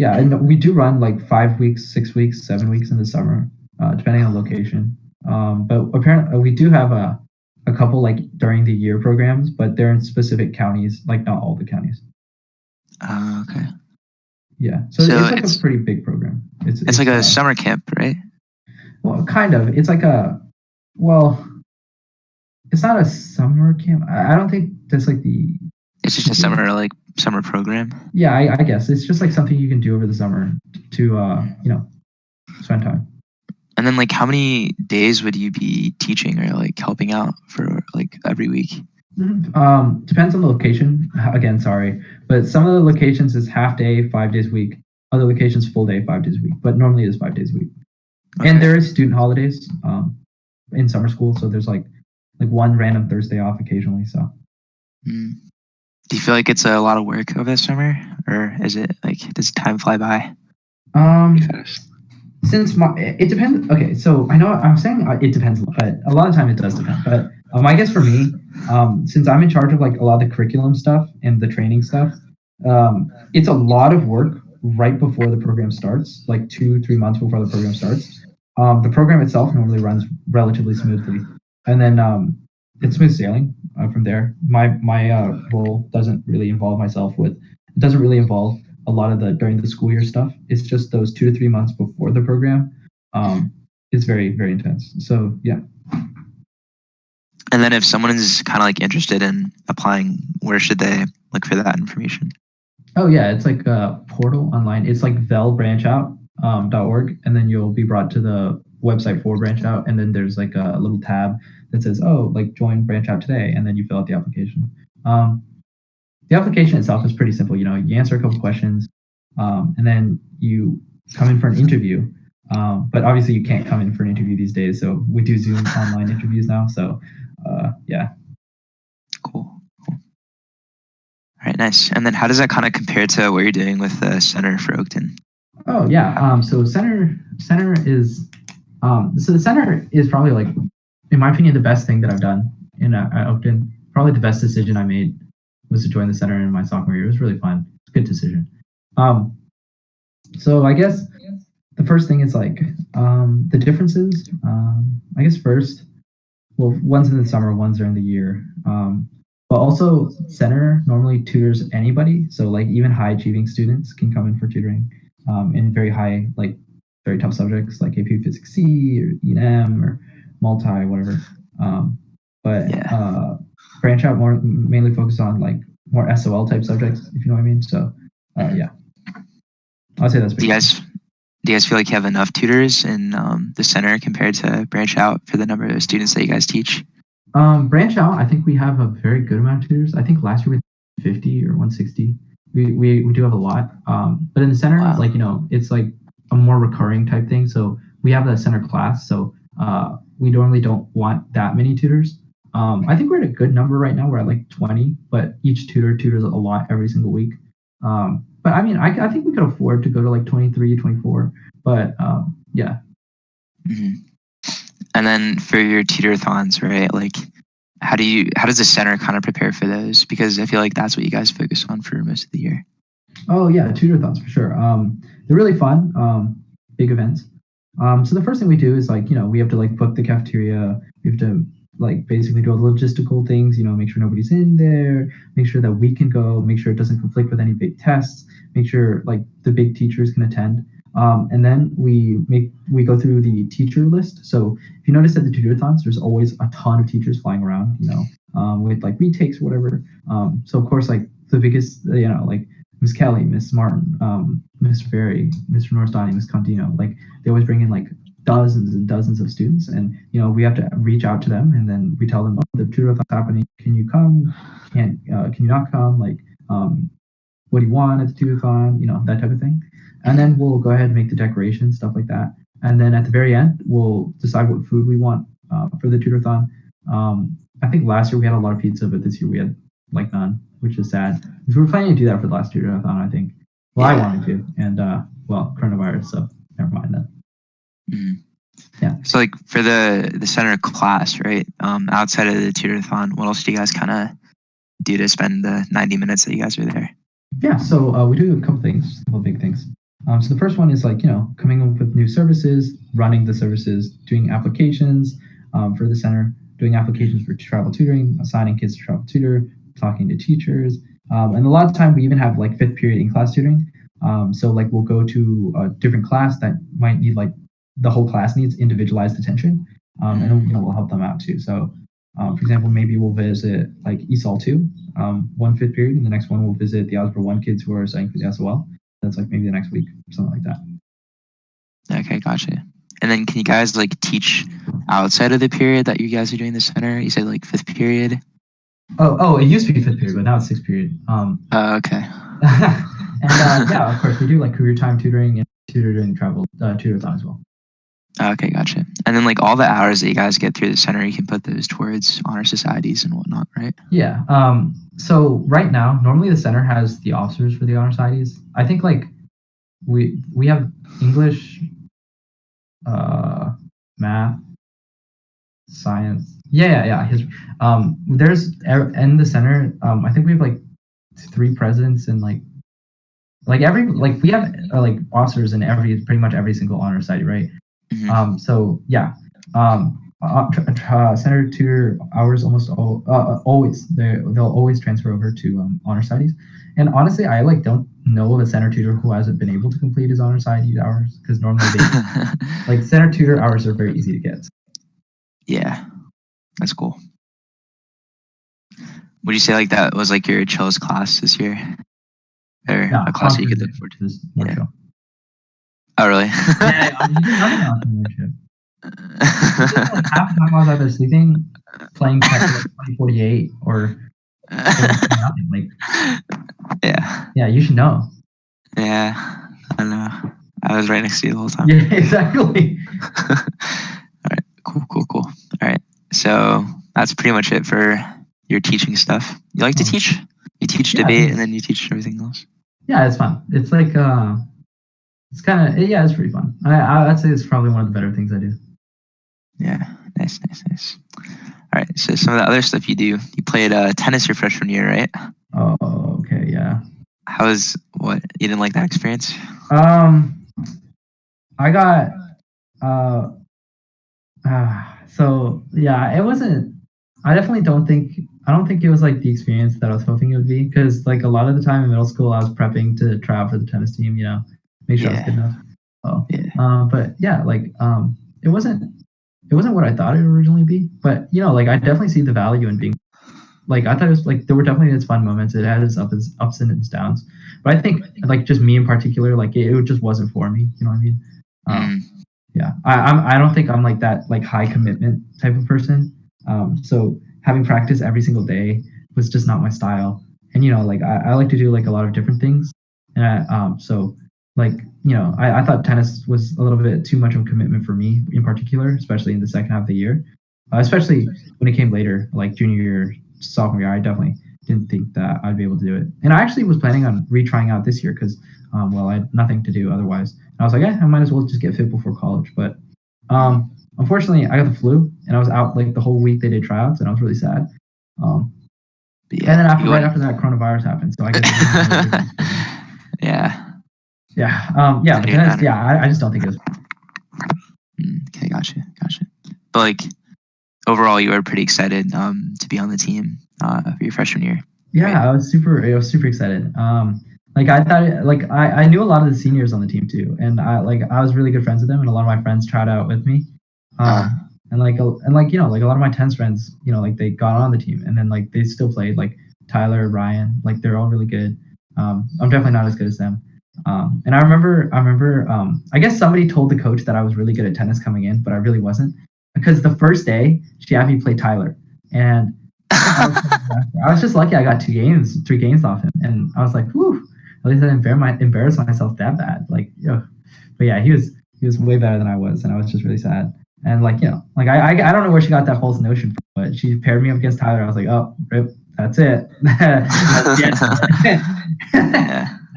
and we do run like 5 weeks, 6 weeks, 7 weeks in the summer, depending on location. But apparently, we do have a couple like during the year programs, but they're in specific counties, like not all the counties. Okay. Yeah, so it's like a pretty big program. It's like a summer camp, right? Well, kind of. It's like it's not a summer camp. I don't think that's like the. It's just a summer program. Yeah, I guess it's just like something you can do over the summer to spend time. And then like how many days would you be teaching or like helping out for like every week? Depends on the location. Again, sorry, but some of the locations is half day, 5 days a week. Other locations full day, 5 days a week. But normally it is 5 days a week. Okay. And there is student holidays in summer school, so there's like one random Thursday off occasionally. So. Do you feel like it's a lot of work over the summer, or is it like does time fly by? It depends. Okay, so I know I'm saying it depends, but a lot of time it does depend. But I guess for me, since I'm in charge of like a lot of the curriculum stuff and the training stuff, it's a lot of work right before the program starts, like 2-3 months before the program starts. The program itself normally runs relatively smoothly, and then it's smooth sailing from there. My role doesn't really involve It doesn't really involve a lot of the during the school year stuff. It's just those 2 to 3 months before the program. It's very, very intense. So yeah. And then if someone is kind of like interested in applying, where should they look for that information? Oh yeah, it's like a portal online. It's like velbranchout.org, and then you'll be brought to the website for Branchout, and then there's like a little tab that says, like join Branchout today, and then you fill out the application. The application itself is pretty simple. You answer a couple questions, and then you come in for an interview. But obviously you can't come in for an interview these days, so we do Zoom online interviews now. So yeah. Cool. All right, nice. And then how does that kind of compare to what you're doing with the Center for Oakton? Oh yeah. So center is the center is probably like, in my opinion, the best thing that I've done in Oakton. Probably the best decision I made was to join the center in my sophomore year. It was really fun. It's a good decision. So I guess the first thing is like the differences. I guess first, well, one's in the summer, one's during the year. But also center normally tutors anybody. So like even high achieving students can come in for tutoring in very high, like very tough subjects like AP Physics C or E&M or multi, whatever. Branchout mainly focus on like more SOL type subjects, if you know what I mean. So yeah, I'll say that's pretty. Do you guys feel like you have enough tutors in the center compared to Branchout for the number of students that you guys teach? Branchout, I think we have a very good amount of tutors. I think last year we had 50 or 160. We do have a lot. But in the center, like, it's like a more recurring type thing. So we have the center class. So we normally don't want that many tutors. I think we're at a good number right now. We're at like 20, but each tutor tutors a lot every single week. But I mean, I think we could afford to go to like 23, 24. But Yeah. Hmm. And then for your tutor-thons, right? Like, how does the center kind of prepare for those? Because I feel like that's what you guys focus on for most of the year. Oh yeah, tutor thoughts for sure. They're really fun. Big events. So the first thing we do is like, we have to like book the cafeteria. We have to like basically do all the logistical things, make sure nobody's in there, make sure that we can go, make sure it doesn't conflict with any big tests, make sure like the big teachers can attend. And then we go through the teacher list. So if you notice at the tutor-thons, there's always a ton of teachers flying around, with like retakes or whatever. So of course, like the biggest, like Miss Kelly, Miss Martin, Mr. Berry, Mr. Norstani, Miss Contino, like they always bring in like dozens and dozens of students, and we have to reach out to them, and then we tell them, oh, the tutor-thon's happening. Can you come? Can you not come? Like, what do you want at the tutor-thon? That type of thing. And then we'll go ahead and make the decorations, stuff like that. And then at the very end, we'll decide what food we want for the tutor-thon. I think last year we had a lot of pizza, but this year we had like none, which is sad. We were planning to do that for the last tutor-thon, I think. Well, I wanted to, and well, coronavirus, so never mind that. Mm-hmm. Yeah. So like for the center class, right? Outside of the tutor-thon, what else do you guys kind of do to spend the 90 minutes that you guys are there? Yeah, so we do a couple things, a couple big things. So the first one is like, coming up with new services, running the services, doing applications for the center, doing applications for travel tutoring, assigning kids to travel tutor, talking to teachers. And a lot of time we even have like fifth period in-class tutoring. So like we'll go to a different class that might need like the whole class needs individualized attention. And we'll help them out too. So for example, maybe we'll visit like ESOL 2, one fifth period, and the next one we'll visit the Algebra 1 kids who are studying for the SOL. That's like maybe the next week, something like that. Okay, gotcha. And then can you guys like teach outside of the period that you guys are doing the center? You said like fifth period? Oh, it used to be fifth period, but now it's sixth period. Okay. And yeah, of course, we do like career time tutoring and tutoring travel tutor-thon as well. Okay, gotcha. And then like all the hours that you guys get through the center, you can put those towards honor societies and whatnot, right? Yeah. So right now, normally the center has the officers for the honor societies. I think like we have English, math, science. Yeah. History. There's in the center. I think we have like 3 presidents and like every like we have like officers in pretty much every single honor society, right? Mm-hmm. So yeah, center tutor hours always they'll always transfer over to honor societies. And honestly, I like don't know of a center tutor who hasn't been able to complete his honor society hours, because normally like center tutor hours are very easy to get. Yeah, that's cool. Would you say like that was like your chillest class this year, or a class that you could look forward to? Yeah. Chill. Oh really? Yeah, I'm like half the time I was either sleeping, playing Tekken 2048, or nothing. Like, yeah, you should know. Yeah, I know. I was right next to you the whole time. Yeah, exactly. All right, cool. All right, so that's pretty much it for your teaching stuff. You like to teach? You teach debate, and then you teach everything else. Yeah, it's fun. It's like it's kind of it's pretty fun. I'd say it's probably one of the better things I do. Yeah, nice. All right, so some of the other stuff you do, you played tennis your freshman year, right? Oh, okay, yeah. You didn't like that experience? I got so yeah, it wasn't. I don't think it was like the experience that I was hoping it would be, because like a lot of the time in middle school I was prepping to try out for the tennis team, make sure I was good enough. But yeah, like it wasn't what I thought it would originally be. But like I definitely see the value in being like, I thought it was like there were definitely its fun moments. It had its ups and its downs. But I think like just me in particular, like it just wasn't for me. You know what I mean? Yeah, I don't think I'm like that like high commitment type of person. So having practice every single day was just not my style. And like I like to do like a lot of different things. And so like I thought tennis was a little bit too much of a commitment for me in particular, especially in the second half of the year. Especially when it came later, like junior year, sophomore year, I definitely didn't think that I'd be able to do it. And I actually was planning on retrying out this year because, well, I had nothing to do otherwise. I was like, I might as well just get fit before college. But unfortunately, I got the flu, and I was out like the whole week they did tryouts, and I was really sad. Yeah, and then right after that, coronavirus happened. So I guess yeah. But tennis, I just don't think it was. Okay, gotcha. But like overall, you were pretty excited to be on the team for your freshman year. Yeah, right? I was super excited. Like I thought, like I knew a lot of the seniors on the team too, and I was really good friends with them, and a lot of my friends tried out with me. And like a lot of my tennis friends, like they got on the team, and then like they still played, like Tyler, Ryan, like they're all really good. I'm definitely not as good as them. And I remember, I guess somebody told the coach that I was really good at tennis coming in, but I really wasn't, because the first day she had me play Tyler, and I was just lucky I got 3 games off him, and I was like, whew, at least I didn't embarrass myself that bad. Like, but yeah, he was way better than I was, and I was just really sad. And like, I don't know where she got that false notion from, but she paired me up against Tyler. I was like, oh, rip, that's it.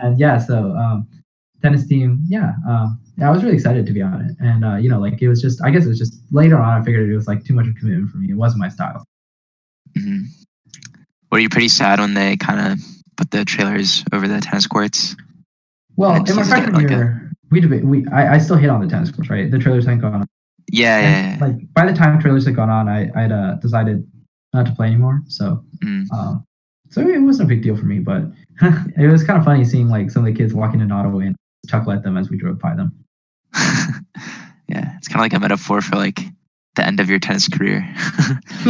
And yeah, so tennis team, I was really excited to be on it. And it was just, I guess it was just later on I figured it was like too much of a commitment for me. It wasn't my style. Mm-hmm. Were you pretty sad when they kind of put the trailers over the tennis courts? Well, in my freshman year, I still hit on the tennis courts, right? The trailers hadn't gone on. Yeah. Like by the time trailers had gone on, I'd decided not to play anymore. So, so it wasn't a big deal for me, but it was kind of funny seeing like some of the kids walking in Ottawa and chuckle at them as we drove by them. Yeah, it's kind of like a metaphor for like the end of your tennis career.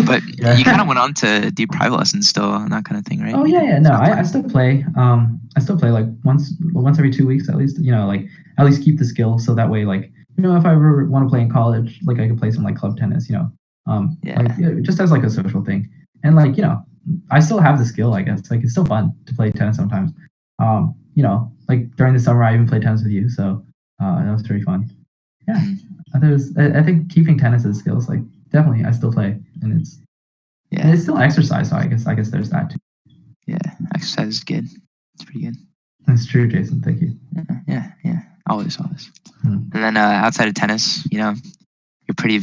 But you kind of went on to do private lessons still and that kind of thing, right? Oh yeah. No, I still play. I still play like once every 2 weeks at least. Like at least keep the skill, so that way, like, if I ever want to play in college, like I could play some like club tennis. Like, just as like a social thing. And like, I still have the skill, I guess. Like it's still fun to play tennis sometimes. Like during the summer, I even played tennis with you, so that was pretty fun. Yeah, I think keeping tennis as skills, like definitely, I still play, and it's still exercise. So I guess there's that too. Yeah, exercise is good. It's pretty good. That's true, Jason. Thank you. Yeah. Always. And then outside of tennis, you're pretty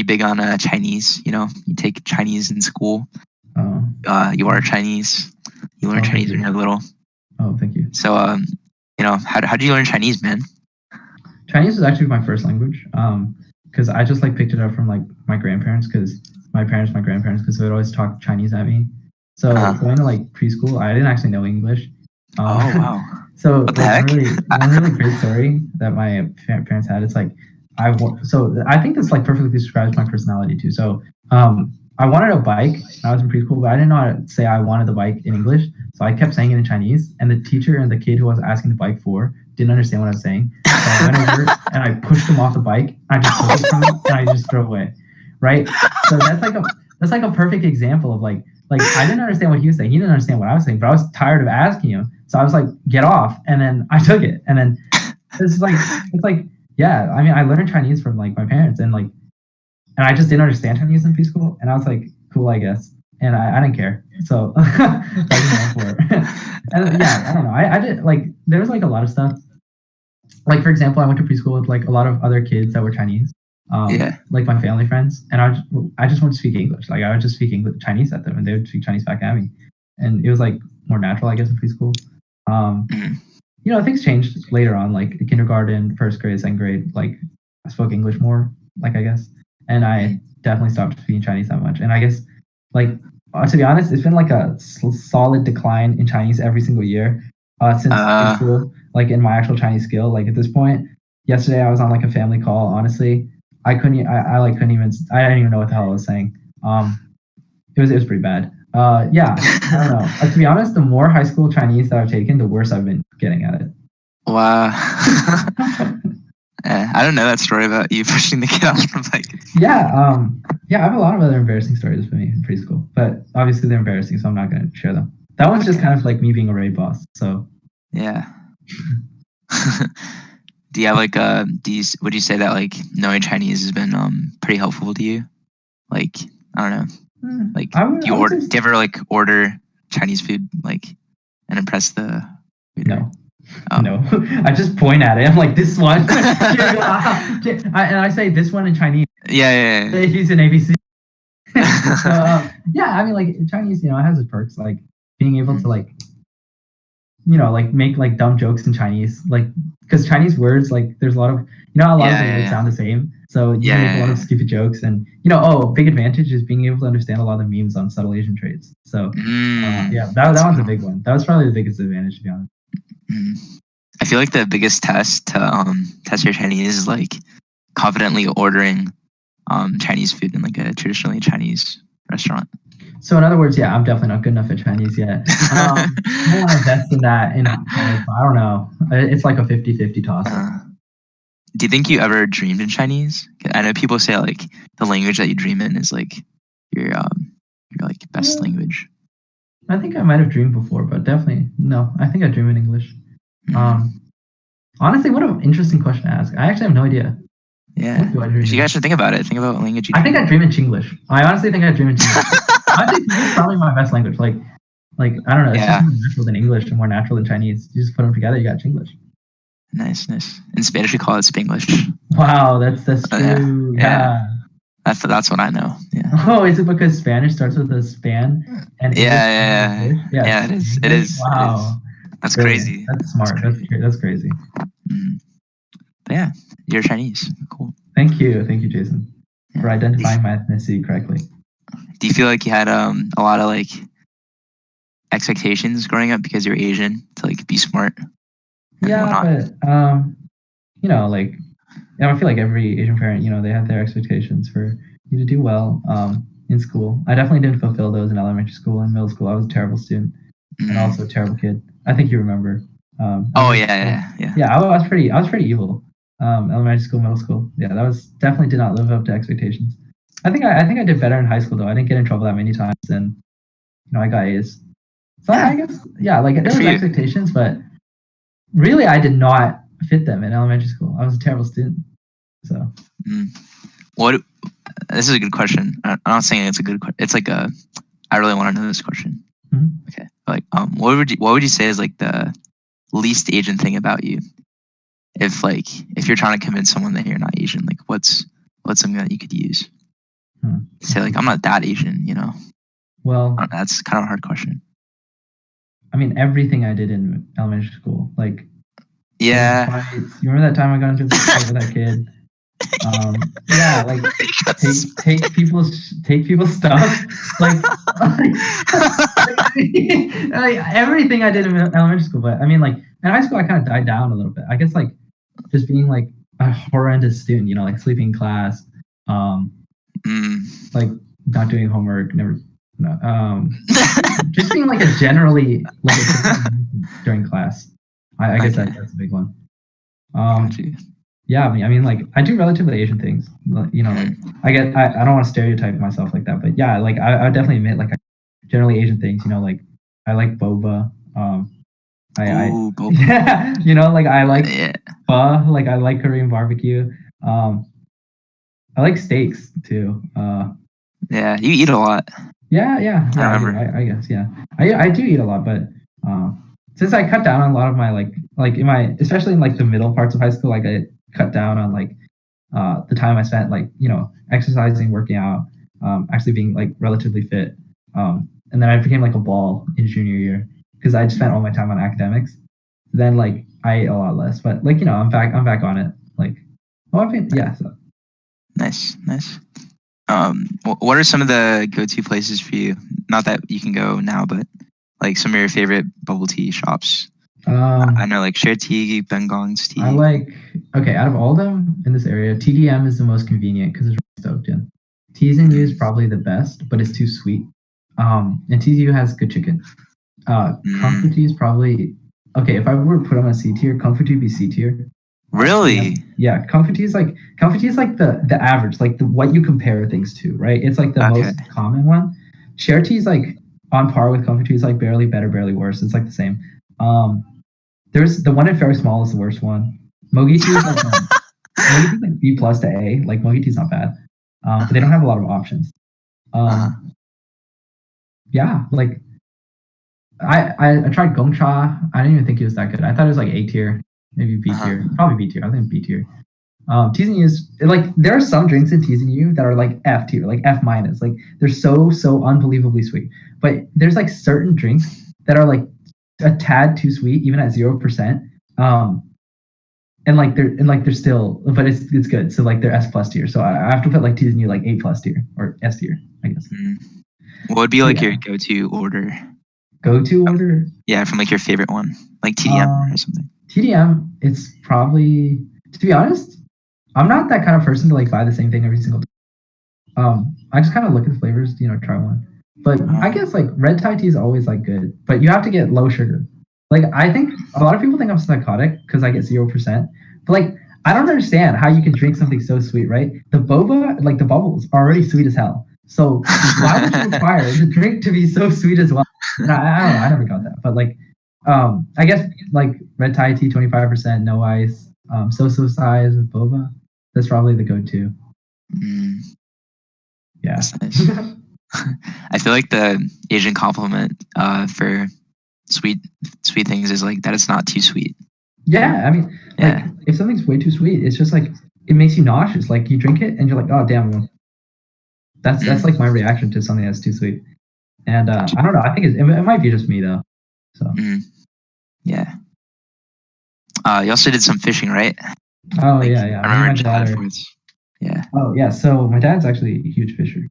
big on Chinese. You take Chinese in school. You are Chinese. You learn Chinese when you're little. Oh, thank you. So, how did you learn Chinese, man? Chinese was actually my first language. Because I just like picked it up from like my grandparents, because my grandparents, because they would always talk Chinese at me. So going to like preschool, I didn't actually know English. Oh wow! So what the heck? one really great story that my parents had. It's like I think this like perfectly describes my personality too. So I wanted a bike when I was in preschool, but I didn't know how to say I wanted the bike in English. So I kept saying it in Chinese, and the teacher and the kid who I was asking the bike for didn't understand what I was saying. So I went over and I pushed him off the bike. I just took it from him and I just drove away. Right? So that's like a perfect example of like I didn't understand what he was saying. He didn't understand what I was saying, but I was tired of asking him. So I was like, get off. And then I took it. And then it's like, yeah, I mean, I learned Chinese from like my parents, and I just didn't understand Chinese in preschool. And I was like, cool, I guess. And I didn't care. So I didn't know for it. And yeah, I don't know. I did like, there was like a lot of stuff. Like, for example, I went to preschool with like a lot of other kids that were Chinese. Like my family friends, and I just wanted to speak English. Like I would just speak Chinese at them, and they would speak Chinese back at me, and it was like more natural, I guess, in preschool. Things changed later on, like kindergarten, first grade, second grade. Like I spoke English more, like I guess, and I definitely stopped speaking Chinese that much. And I guess, like to be honest, it's been like a solid decline in Chinese every single year since preschool. Like in my actual Chinese skill, like at this point, yesterday I was on like a family call. Honestly, I didn't even know what the hell I was saying. It was pretty bad. I don't know. To be honest, the more high school Chinese that I've taken, the worse I've been getting at it. Wow. I don't know that story about you pushing the kid off the bike. Yeah, I have a lot of other embarrassing stories for me in preschool, but obviously they're embarrassing, so I'm not going to share them. That one's just kind of like me being a raid boss. So yeah. Do you have like would you say that like knowing Chinese has been pretty helpful to you? Like I don't know. Like do you ever like order Chinese food like and impress the waiter? No. Oh. No, I just point at it. I'm like, this one. And I say this one in Chinese. Yeah. He's in ABC. So yeah, I mean, like Chinese, it has its perks, like being able to like, like make like dumb jokes in Chinese, like because Chinese words, like there's a lot of, a lot of the words sound the same, so you can make a lot of stupid jokes, and big advantage is being able to understand a lot of the memes on subtle Asian traits. So yeah, that one's a big one. That was probably the biggest advantage, to be honest. I feel like the biggest test to test your Chinese is like confidently ordering Chinese food in like a traditionally Chinese restaurant. So in other words, yeah, I'm definitely not good enough at Chinese yet. I want to invest in that in college, but I don't know. It's like a 50-50 toss. Do you think you ever dreamed in Chinese? I know people say like the language that you dream in is like your like best language. I think I might have dreamed before, but definitely no. I think I dream in English. Honestly, what an interesting question to ask. I actually have no idea. Yeah, you guys should think about it. Think about what language you. I think I dream in Chinglish. I honestly think I dream in Chinglish. I think it's probably my best language. Like I don't know. It's just more natural than English and more natural than Chinese. You just put them together, you got Chinglish. Nice. In Spanish, we call it Spanglish. Wow, that's true. Yeah. That's what I know. Yeah. Oh, is it because Spanish starts with a span? And yeah, it is. It is. Wow. That's crazy. That's smart. That's crazy. But yeah, you're Chinese. Cool. Thank you, Jason, for identifying my ethnicity correctly. Do you feel like you had a lot of like expectations growing up because you're Asian to like be smart? Yeah, but like I feel like every Asian parent, they have their expectations for you to do well in school. I definitely didn't fulfill those in elementary school and middle school. I was a terrible student and also a terrible kid. I think you remember. Yeah. I was pretty evil. Elementary school, middle school. Yeah, that was definitely did not live up to expectations. I think I did better in high school though. I didn't get in trouble that many times, and I got A's. So I guess like there was expectations, but really I did not fit them in elementary school. I was a terrible student. So what? This is a good question. I'm not saying it's a good question. It's like I really want to know this question. Okay, like what would you say is like the least Asian thing about you? If you're trying to convince someone that you're not Asian, like what's something that you could use? Say like I'm not that Asian, Well, that's kind of a hard question. I mean, everything I did in elementary school, like fights. You remember that time I got into the fight with that kid? Like take people's stuff, like everything I did in elementary school. But I mean, like in high school, I kind of died down a little bit. I guess like just being like a horrendous student, like sleeping in class, like not doing homework, just being like a generally like during class. I guess that's a big one. Yeah, I mean, like I do relatively Asian things. Like I don't want to stereotype myself like that, but yeah, like I would definitely admit like generally Asian things. Like I like boba. Boba. Yeah, like I like pho. Like I like Korean barbecue. I like steaks too. Yeah, you eat a lot. Yeah. I guess yeah. I do eat a lot, but since I cut down on a lot of my like in my especially in like the middle parts of high school, like I cut down on like the time I spent like exercising, working out, actually being like relatively fit, and then I became like a ball in junior year because I spent all my time on academics. Then like I ate a lot less, but like I'm back on it. Like so. Nice. What are some of the go-to places for you? Not that you can go now, but like some of your favorite bubble tea shops. I know like Share Tea, Bengong's Tea. I like out of all of them in this area, TDM is the most convenient because it's stoked in. T's and U's probably the best, but it's too sweet. And TZU has good chicken. Comfort Tea is probably if I were to put them on C tier, Comfort Tea would be C tier. Really? Yeah, Comfort Tea is like the average, like what you compare things to, right? It's like the most common one. Share Tea is like on par with Comfort Tea. It's like barely better, barely worse. It's like the same. There's the one at Ferry Small is the worst one. Mogi Tea is like B plus to A. Like Mogi Tea is not bad, but they don't have a lot of options. Yeah, like I tried Gongcha. I didn't even think it was that good. I thought it was like A tier, maybe B Uh-huh. tier, probably B tier. I think B tier. Teasing you is like there are some drinks in teasing you that are like F tier, like F minus. Like they're so unbelievably sweet. But there's like certain drinks that are like a tad too sweet, even at 0%. And they're still, but it's good. So like they're S plus tier. So I have to put like teasing you like A plus tier or S tier, I guess. What would be like your go-to order? Go-to order? Yeah, from like your favorite one, like TDM or something. TDM, it's probably, to be honest, I'm not that kind of person to like buy the same thing every single time. I just kind of look at the flavors, try one. But I guess like red Thai tea is always like good, but you have to get low sugar. Like I think a lot of people think I'm psychotic because I get 0%. But like I don't understand how you can drink something so sweet, right? The boba, like the bubbles, are already sweet as hell. So why would you require the drink to be so sweet as well? And I don't know. I never got that. But like, I guess like red Thai tea, 25%, no ice, so size with boba. That's probably the go-to. Yeah. That's nice. I feel like the Asian compliment for sweet things is like that it's not too sweet. Yeah, I mean, like if something's way too sweet, it's just like it makes you nauseous. Like you drink it and you're like, oh damn. That's like my reaction to something that's too sweet. And I don't know. I think it might be just me though. So yeah. You also did some fishing, right? Oh yeah. I remember chatting afterwards. Yeah. Oh yeah. So my dad's actually a huge fisher,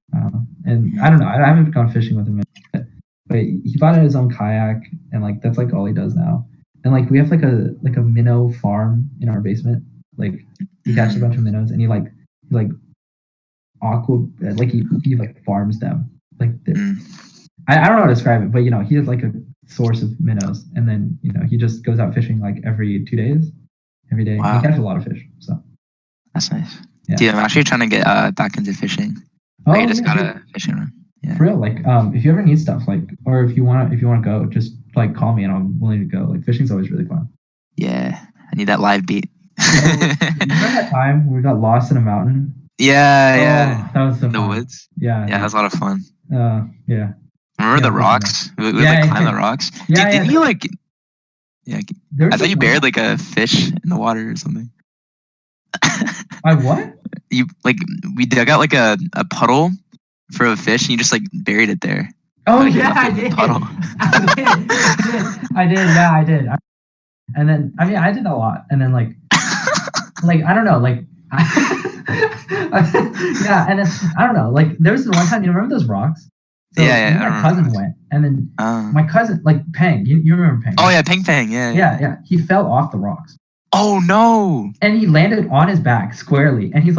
and I don't know. I haven't gone fishing with him yet, but he bought his own kayak, and like that's like all he does now. And like we have like a minnow farm in our basement. Like he catches a bunch of minnows, and he aqua like he like farms them. Like I don't know how to describe it, but he has like a source of minnows, and then he just goes out fishing like every 2 days, every day. Wow. He catches a lot of fish. So that's nice. Yeah. Dude, I'm actually trying to get back into fishing. I just got a fishing run. Yeah. For real, like if you ever need stuff, like, or if you want to go, just like call me and I'm willing to go. Like fishing's always really fun. Yeah, I need that live bait. Remember that time we got lost in a mountain? Yeah. That was so in the fun. woods. Yeah, that was a lot of fun. Yeah. Remember the rocks? We like climb the rocks. Yeah, didn't you like? Yeah, I thought you buried like a fish in the water or something. I what? We dug out like a puddle for a fish and you just like buried it there. Oh yeah, I did. I did. And then I did a lot. And then like I don't know, like yeah, and then I don't know, like there was one time, you remember those rocks? So my cousin went, and then my cousin, like Peng, you remember Peng? Oh yeah, Peng, yeah. He fell off the rocks. Oh no! And he landed on his back squarely, and he's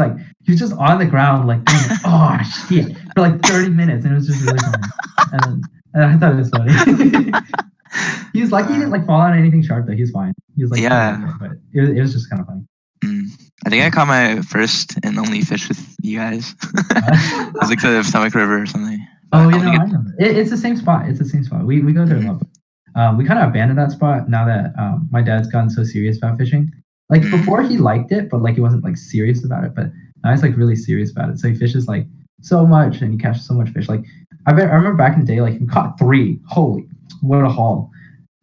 just on the ground, like, oh shit, for like 30 minutes, and it was just really funny. And I thought it was funny. He was lucky he didn't like fall on anything sharp though. He was fine. He was like, but it was just kind of funny. I think I caught my first and only fish with you guys. It was like the Stomach River or something. Oh, I remember. It's the same spot. We go there a lot. We kind of abandoned that spot now that my dad's gotten so serious about fishing. Like before he liked it, but like he wasn't like serious about it. But now he's like really serious about it. So he fishes like so much and he catches so much fish. Like I remember back in the day, like he caught 3. Holy, what a haul!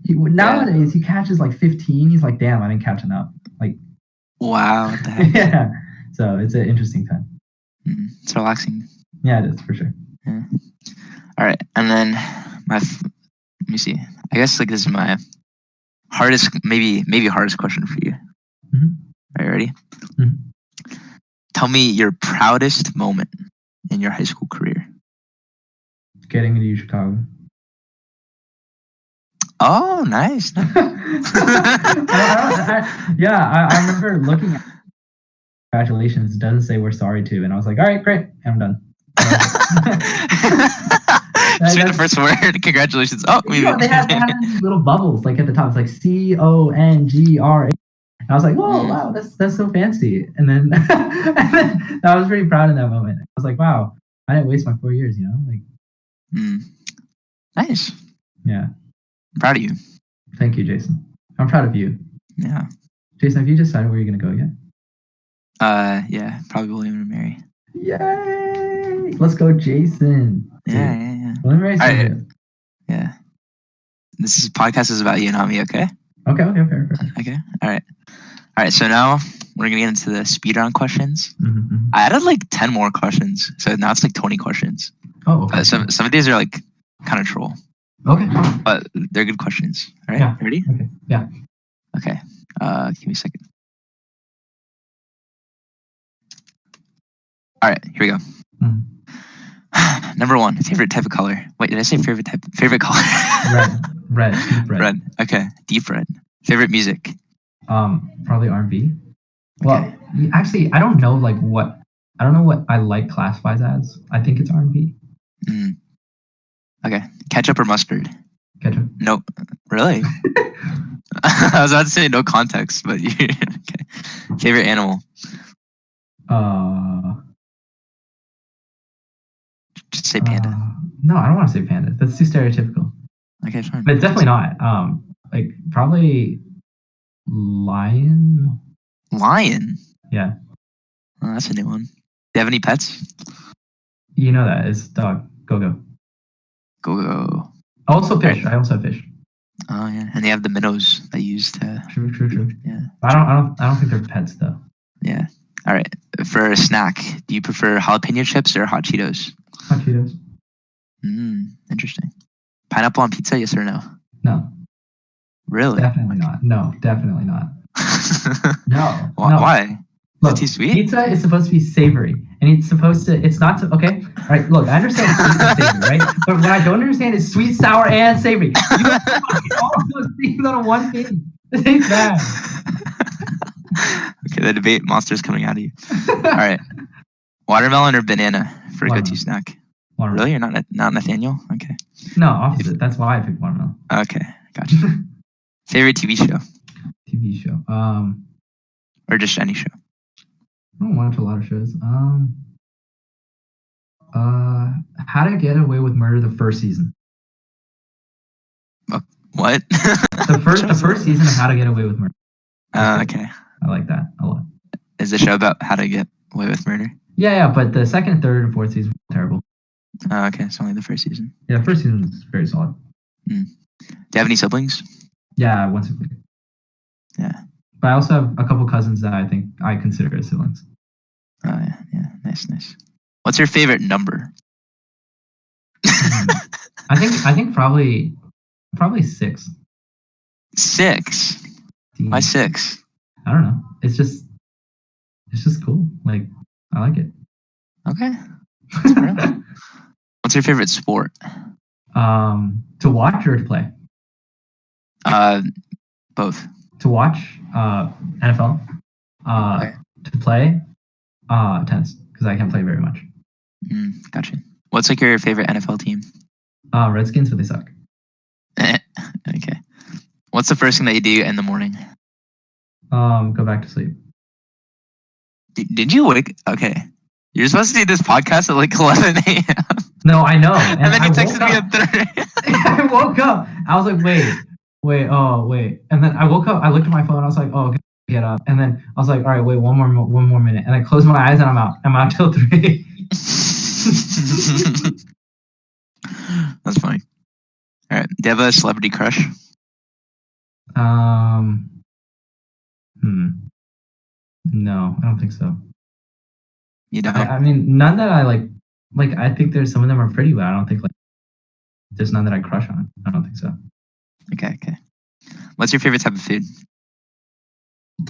Nowadays he catches like 15. He's like, damn, I didn't catch enough. Like, wow, what the heck? Yeah. So it's an interesting time. It's relaxing. Yeah, it is for sure. Yeah. All right, and then let me see. I guess like this is my hardest, maybe hardest question for you. Are you ready? Tell me your proudest moment in your high school career. Getting into Chicago. Oh, nice. I remember looking at congratulations. It doesn't say we're sorry to, and I was like, all right, great, I'm done. Just read the first word. Congratulations. Oh, they had these little bubbles like at the top. It's like CONGRA. And I was like, whoa, wow, that's so fancy. And then, I was pretty proud in that moment. I was like, wow, I didn't waste my 4 years, like. Nice. Yeah. I'm proud of you. Thank you, Jason. I'm proud of you. Yeah. Jason, have you decided where you're gonna go yet? Yeah, probably William and Mary. Yay! Let's go, Jason. Yeah. William and Mary's yeah. This podcast is about you, not me. Okay. Okay. Fair. Okay. All right. So now we're gonna get into the speed round questions. Mm-hmm. I added like 10 more questions, so now it's like 20 questions. Oh, okay. Some of these are like kind of troll, Okay. but they're good questions. All right. Yeah. Ready? Okay. Yeah. Okay. Give me a second. All right. Here we go. Mm. Number one, favorite type of color. Wait, did I say favorite type? Favorite color? Red. Deep red. Red. Okay. Deep red. Favorite music. Probably R&B. Okay. Well, actually, I don't know what I like classifies as. I think it's R&B. Okay. Ketchup or mustard? Ketchup. Nope. Really? I was about to say no context, but you okay. Favorite animal? Just say panda. No, I don't want to say panda. That's too stereotypical. Okay, fine. But it's definitely not. Probably lion. Lion? Yeah. Oh, that's a new one. Do you have any pets? You know that. It's dog. Go. Go. Also fish. I also have fish. Oh yeah, and they have the minnows that you use to. True. Yeah. I don't think they're pets though. Yeah. All right. For a snack, do you prefer jalapeno chips or hot Cheetos? Hot Cheetos. Interesting. Pineapple on pizza, yes or no? No. Really? Definitely not. No, definitely not. No. Why? Look, is it too sweet? Pizza is supposed to be savory, and it's not to, okay? All right, look, I understand it's sweet and savory, right? But what I don't understand is sweet, sour, and savory. You got all of those things on one thing. This ain't bad. Okay, the debate monster's coming out of you. All right. Watermelon or banana for a go-to snack? Watermelon. Really? You're not Nathaniel? Okay. No, opposite. That's why I picked watermelon. Okay, gotcha. Favorite TV show? TV show. Or just any show? I don't watch a lot of shows. How to Get Away with Murder, the first season. What? the first season of How to Get Away with Murder. Okay. I like that a lot. Is the show about how to get away with murder? Yeah, but the second, third, and fourth season were terrible. Okay, it's only the first season. Yeah, the first season was very solid. Do you have any siblings? Yeah, one sibling. Yeah. But I also have a couple cousins that I think I consider as siblings. Oh yeah, nice. What's your favorite number? I think probably 6. 6. Why 6? I don't know. It's just cool. Like, I like it. Okay. What's your favorite sport? To watch or to play? Both. To watch, NFL. Okay. To play, tennis, because I can't play very much. Gotcha. What's like your favorite NFL team? Redskins, but they suck. Okay. What's the first thing that you do in the morning? Go back to sleep. Did you wake? Okay. You're supposed to do this podcast at like 11 a.m. No, I know. And then you texted me at 3. I woke up. I was like, wait. And then I woke up. I looked at my phone. I was like, oh, okay, get up. And then I was like, all right, wait, one more minute. And I closed my eyes and I'm out. I'm out till 3. That's funny. All right. Do you have a celebrity crush? No, I don't think so. You don't? I mean, none that I like. Like, I think there's some of them are pretty, but I don't think there's none that I crush on. I don't think so. Okay. What's your favorite type of food?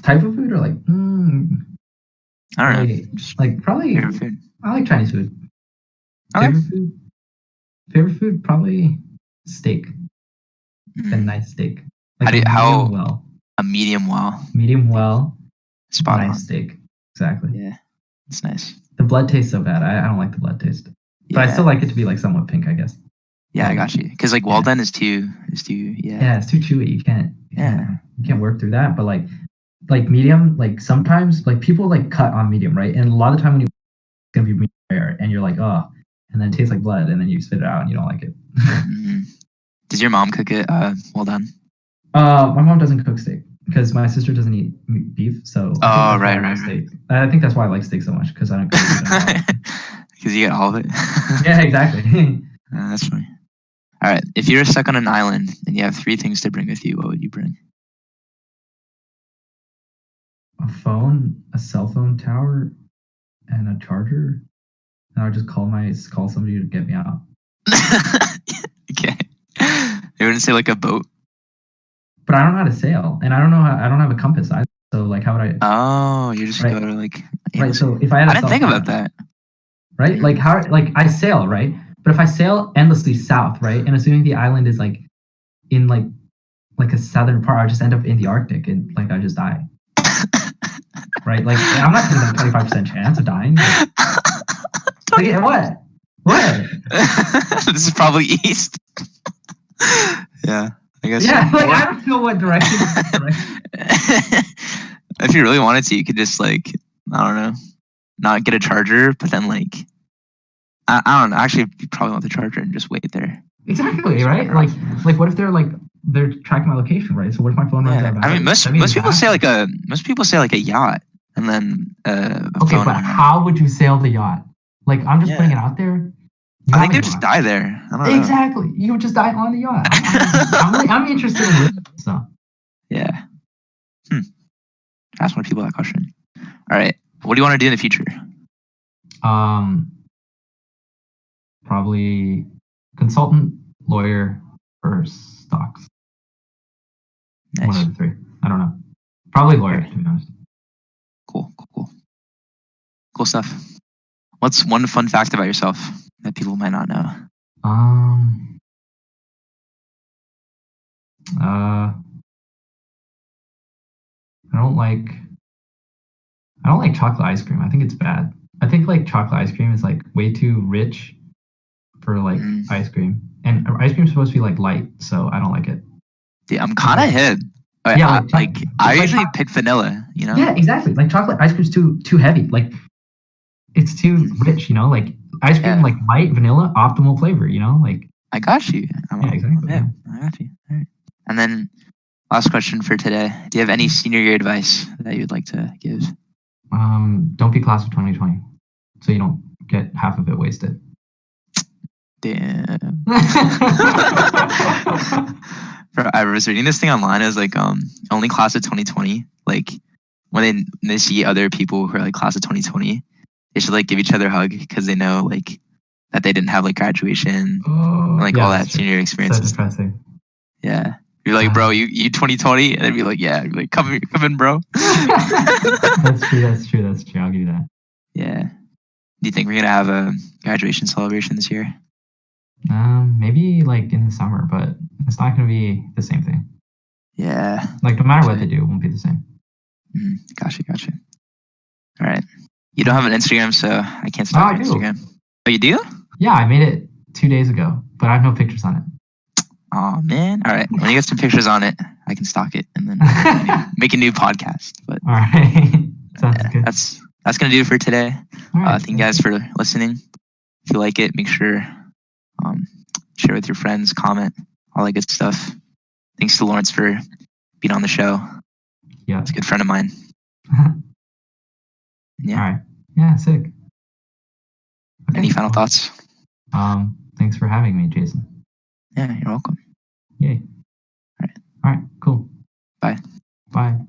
Type of food or like? I don't know. Like probably. Favorite food. I like Chinese food. Okay. Favorite food probably steak. A nice steak. Like a medium well. Medium well. Spot nice on. Steak. Exactly. Yeah, it's nice. The blood tastes so bad. I don't like the blood taste, but I still like it to be like somewhat pink, I guess. Yeah, I got you. Because like well done is too. Yeah, it's too chewy. You can't work through that. But like medium, like sometimes like people like cut on medium, right? And a lot of the time when it's gonna be medium rare, and you're like, oh, and then it tastes like blood, and then you spit it out, and you don't like it. Does your mom cook it well done? My mom doesn't cook steak because my sister doesn't eat beef. So right. Steak. I think that's why I like steak so much because I don't cook it. Because you get all of it. Yeah, exactly. That's funny. All right. If you're stuck on an island and you have 3 things to bring with you, what would you bring? A phone, a cell phone tower, and a charger. And I would just call somebody to get me out. Okay. You wouldn't say like a boat? But I don't know how to sail, and I don't have a compass either. So like, how would I? Oh, you just Right. go to like. Right. So if I had, I didn't think about that. Right. Like how? Like I sail, right? But if I sail endlessly south, right, and assuming the island is like in like a southern part, I just end up in the Arctic and like I just die. Right. Like I'm not taking a 25% chance of dying. Like, what? What? This is probably east. Yeah, I guess. Yeah, like I don't know what direction. If you really wanted to, you could just like, I don't know, not get a charger, but then like, I don't know. Actually, you probably want the charger and just wait there. Exactly, right? Like what if they're tracking my location, right? So what if my phone runs out of battery? I mean, most people say like a yacht, and then okay, but how would you sail the yacht? Like I'm just putting it out there. I think they just die there. I don't know. Exactly. You would just die on the yacht. I'm interested in living, so. Yeah. Ask more people that question. All right. What do you want to do in the future? Probably consultant, lawyer, or stocks. Nice. One of the 3. I don't know. Probably lawyer, to be honest. Cool stuff. What's one fun fact about yourself that people might not know? I don't like chocolate ice cream. I think it's bad. I think like chocolate ice cream is like way too rich for like ice cream, and ice cream is supposed to be like light, so I don't like it. Yeah, I'm kind of hip. Yeah, I usually pick vanilla. You know? Yeah, exactly. Like chocolate ice cream's too heavy. Like it's too rich. You know, like ice cream like light vanilla, optimal flavor. You know, like I got you. Exactly. Yeah, I got you. All right. And then last question for today. Do you have any senior year advice that you'd like to give? Don't be class of 2020, so you don't get half of it wasted. Damn. I was reading this thing online as like only class of 2020. Like when they see other people who are like class of 2020, they should like give each other a hug because they know like that they didn't have like graduation, and, like all that senior experience. So depressing. Yeah. You're like, bro, you 2020, and they'd be like, yeah. You're like, come in, bro. That's true. I'll give you that. Yeah. Do you think we're gonna have a graduation celebration this year? Maybe like in the summer, but it's not gonna be the same thing. Yeah. Like no matter what they do, it won't be the same. Gotcha. All right. You don't have an Instagram, so I can't start Instagram. Oh, you do? Yeah, I made it 2 days ago, but I have no pictures on it. Oh man! All right, when you get some pictures on it, I can stalk it and then make a new podcast. But all right, sounds good. That's gonna do it for today. Thank you guys for listening. If you like it, make sure share with your friends, comment, all that good stuff. Thanks to Lawrence for being on the show. Yeah, he's a good friend of mine. Yeah. All right. Yeah, sick. Okay. Any final thoughts? Thanks for having me, Jason. Yeah, you're welcome. Yay. All right. All right, cool. Bye. Bye.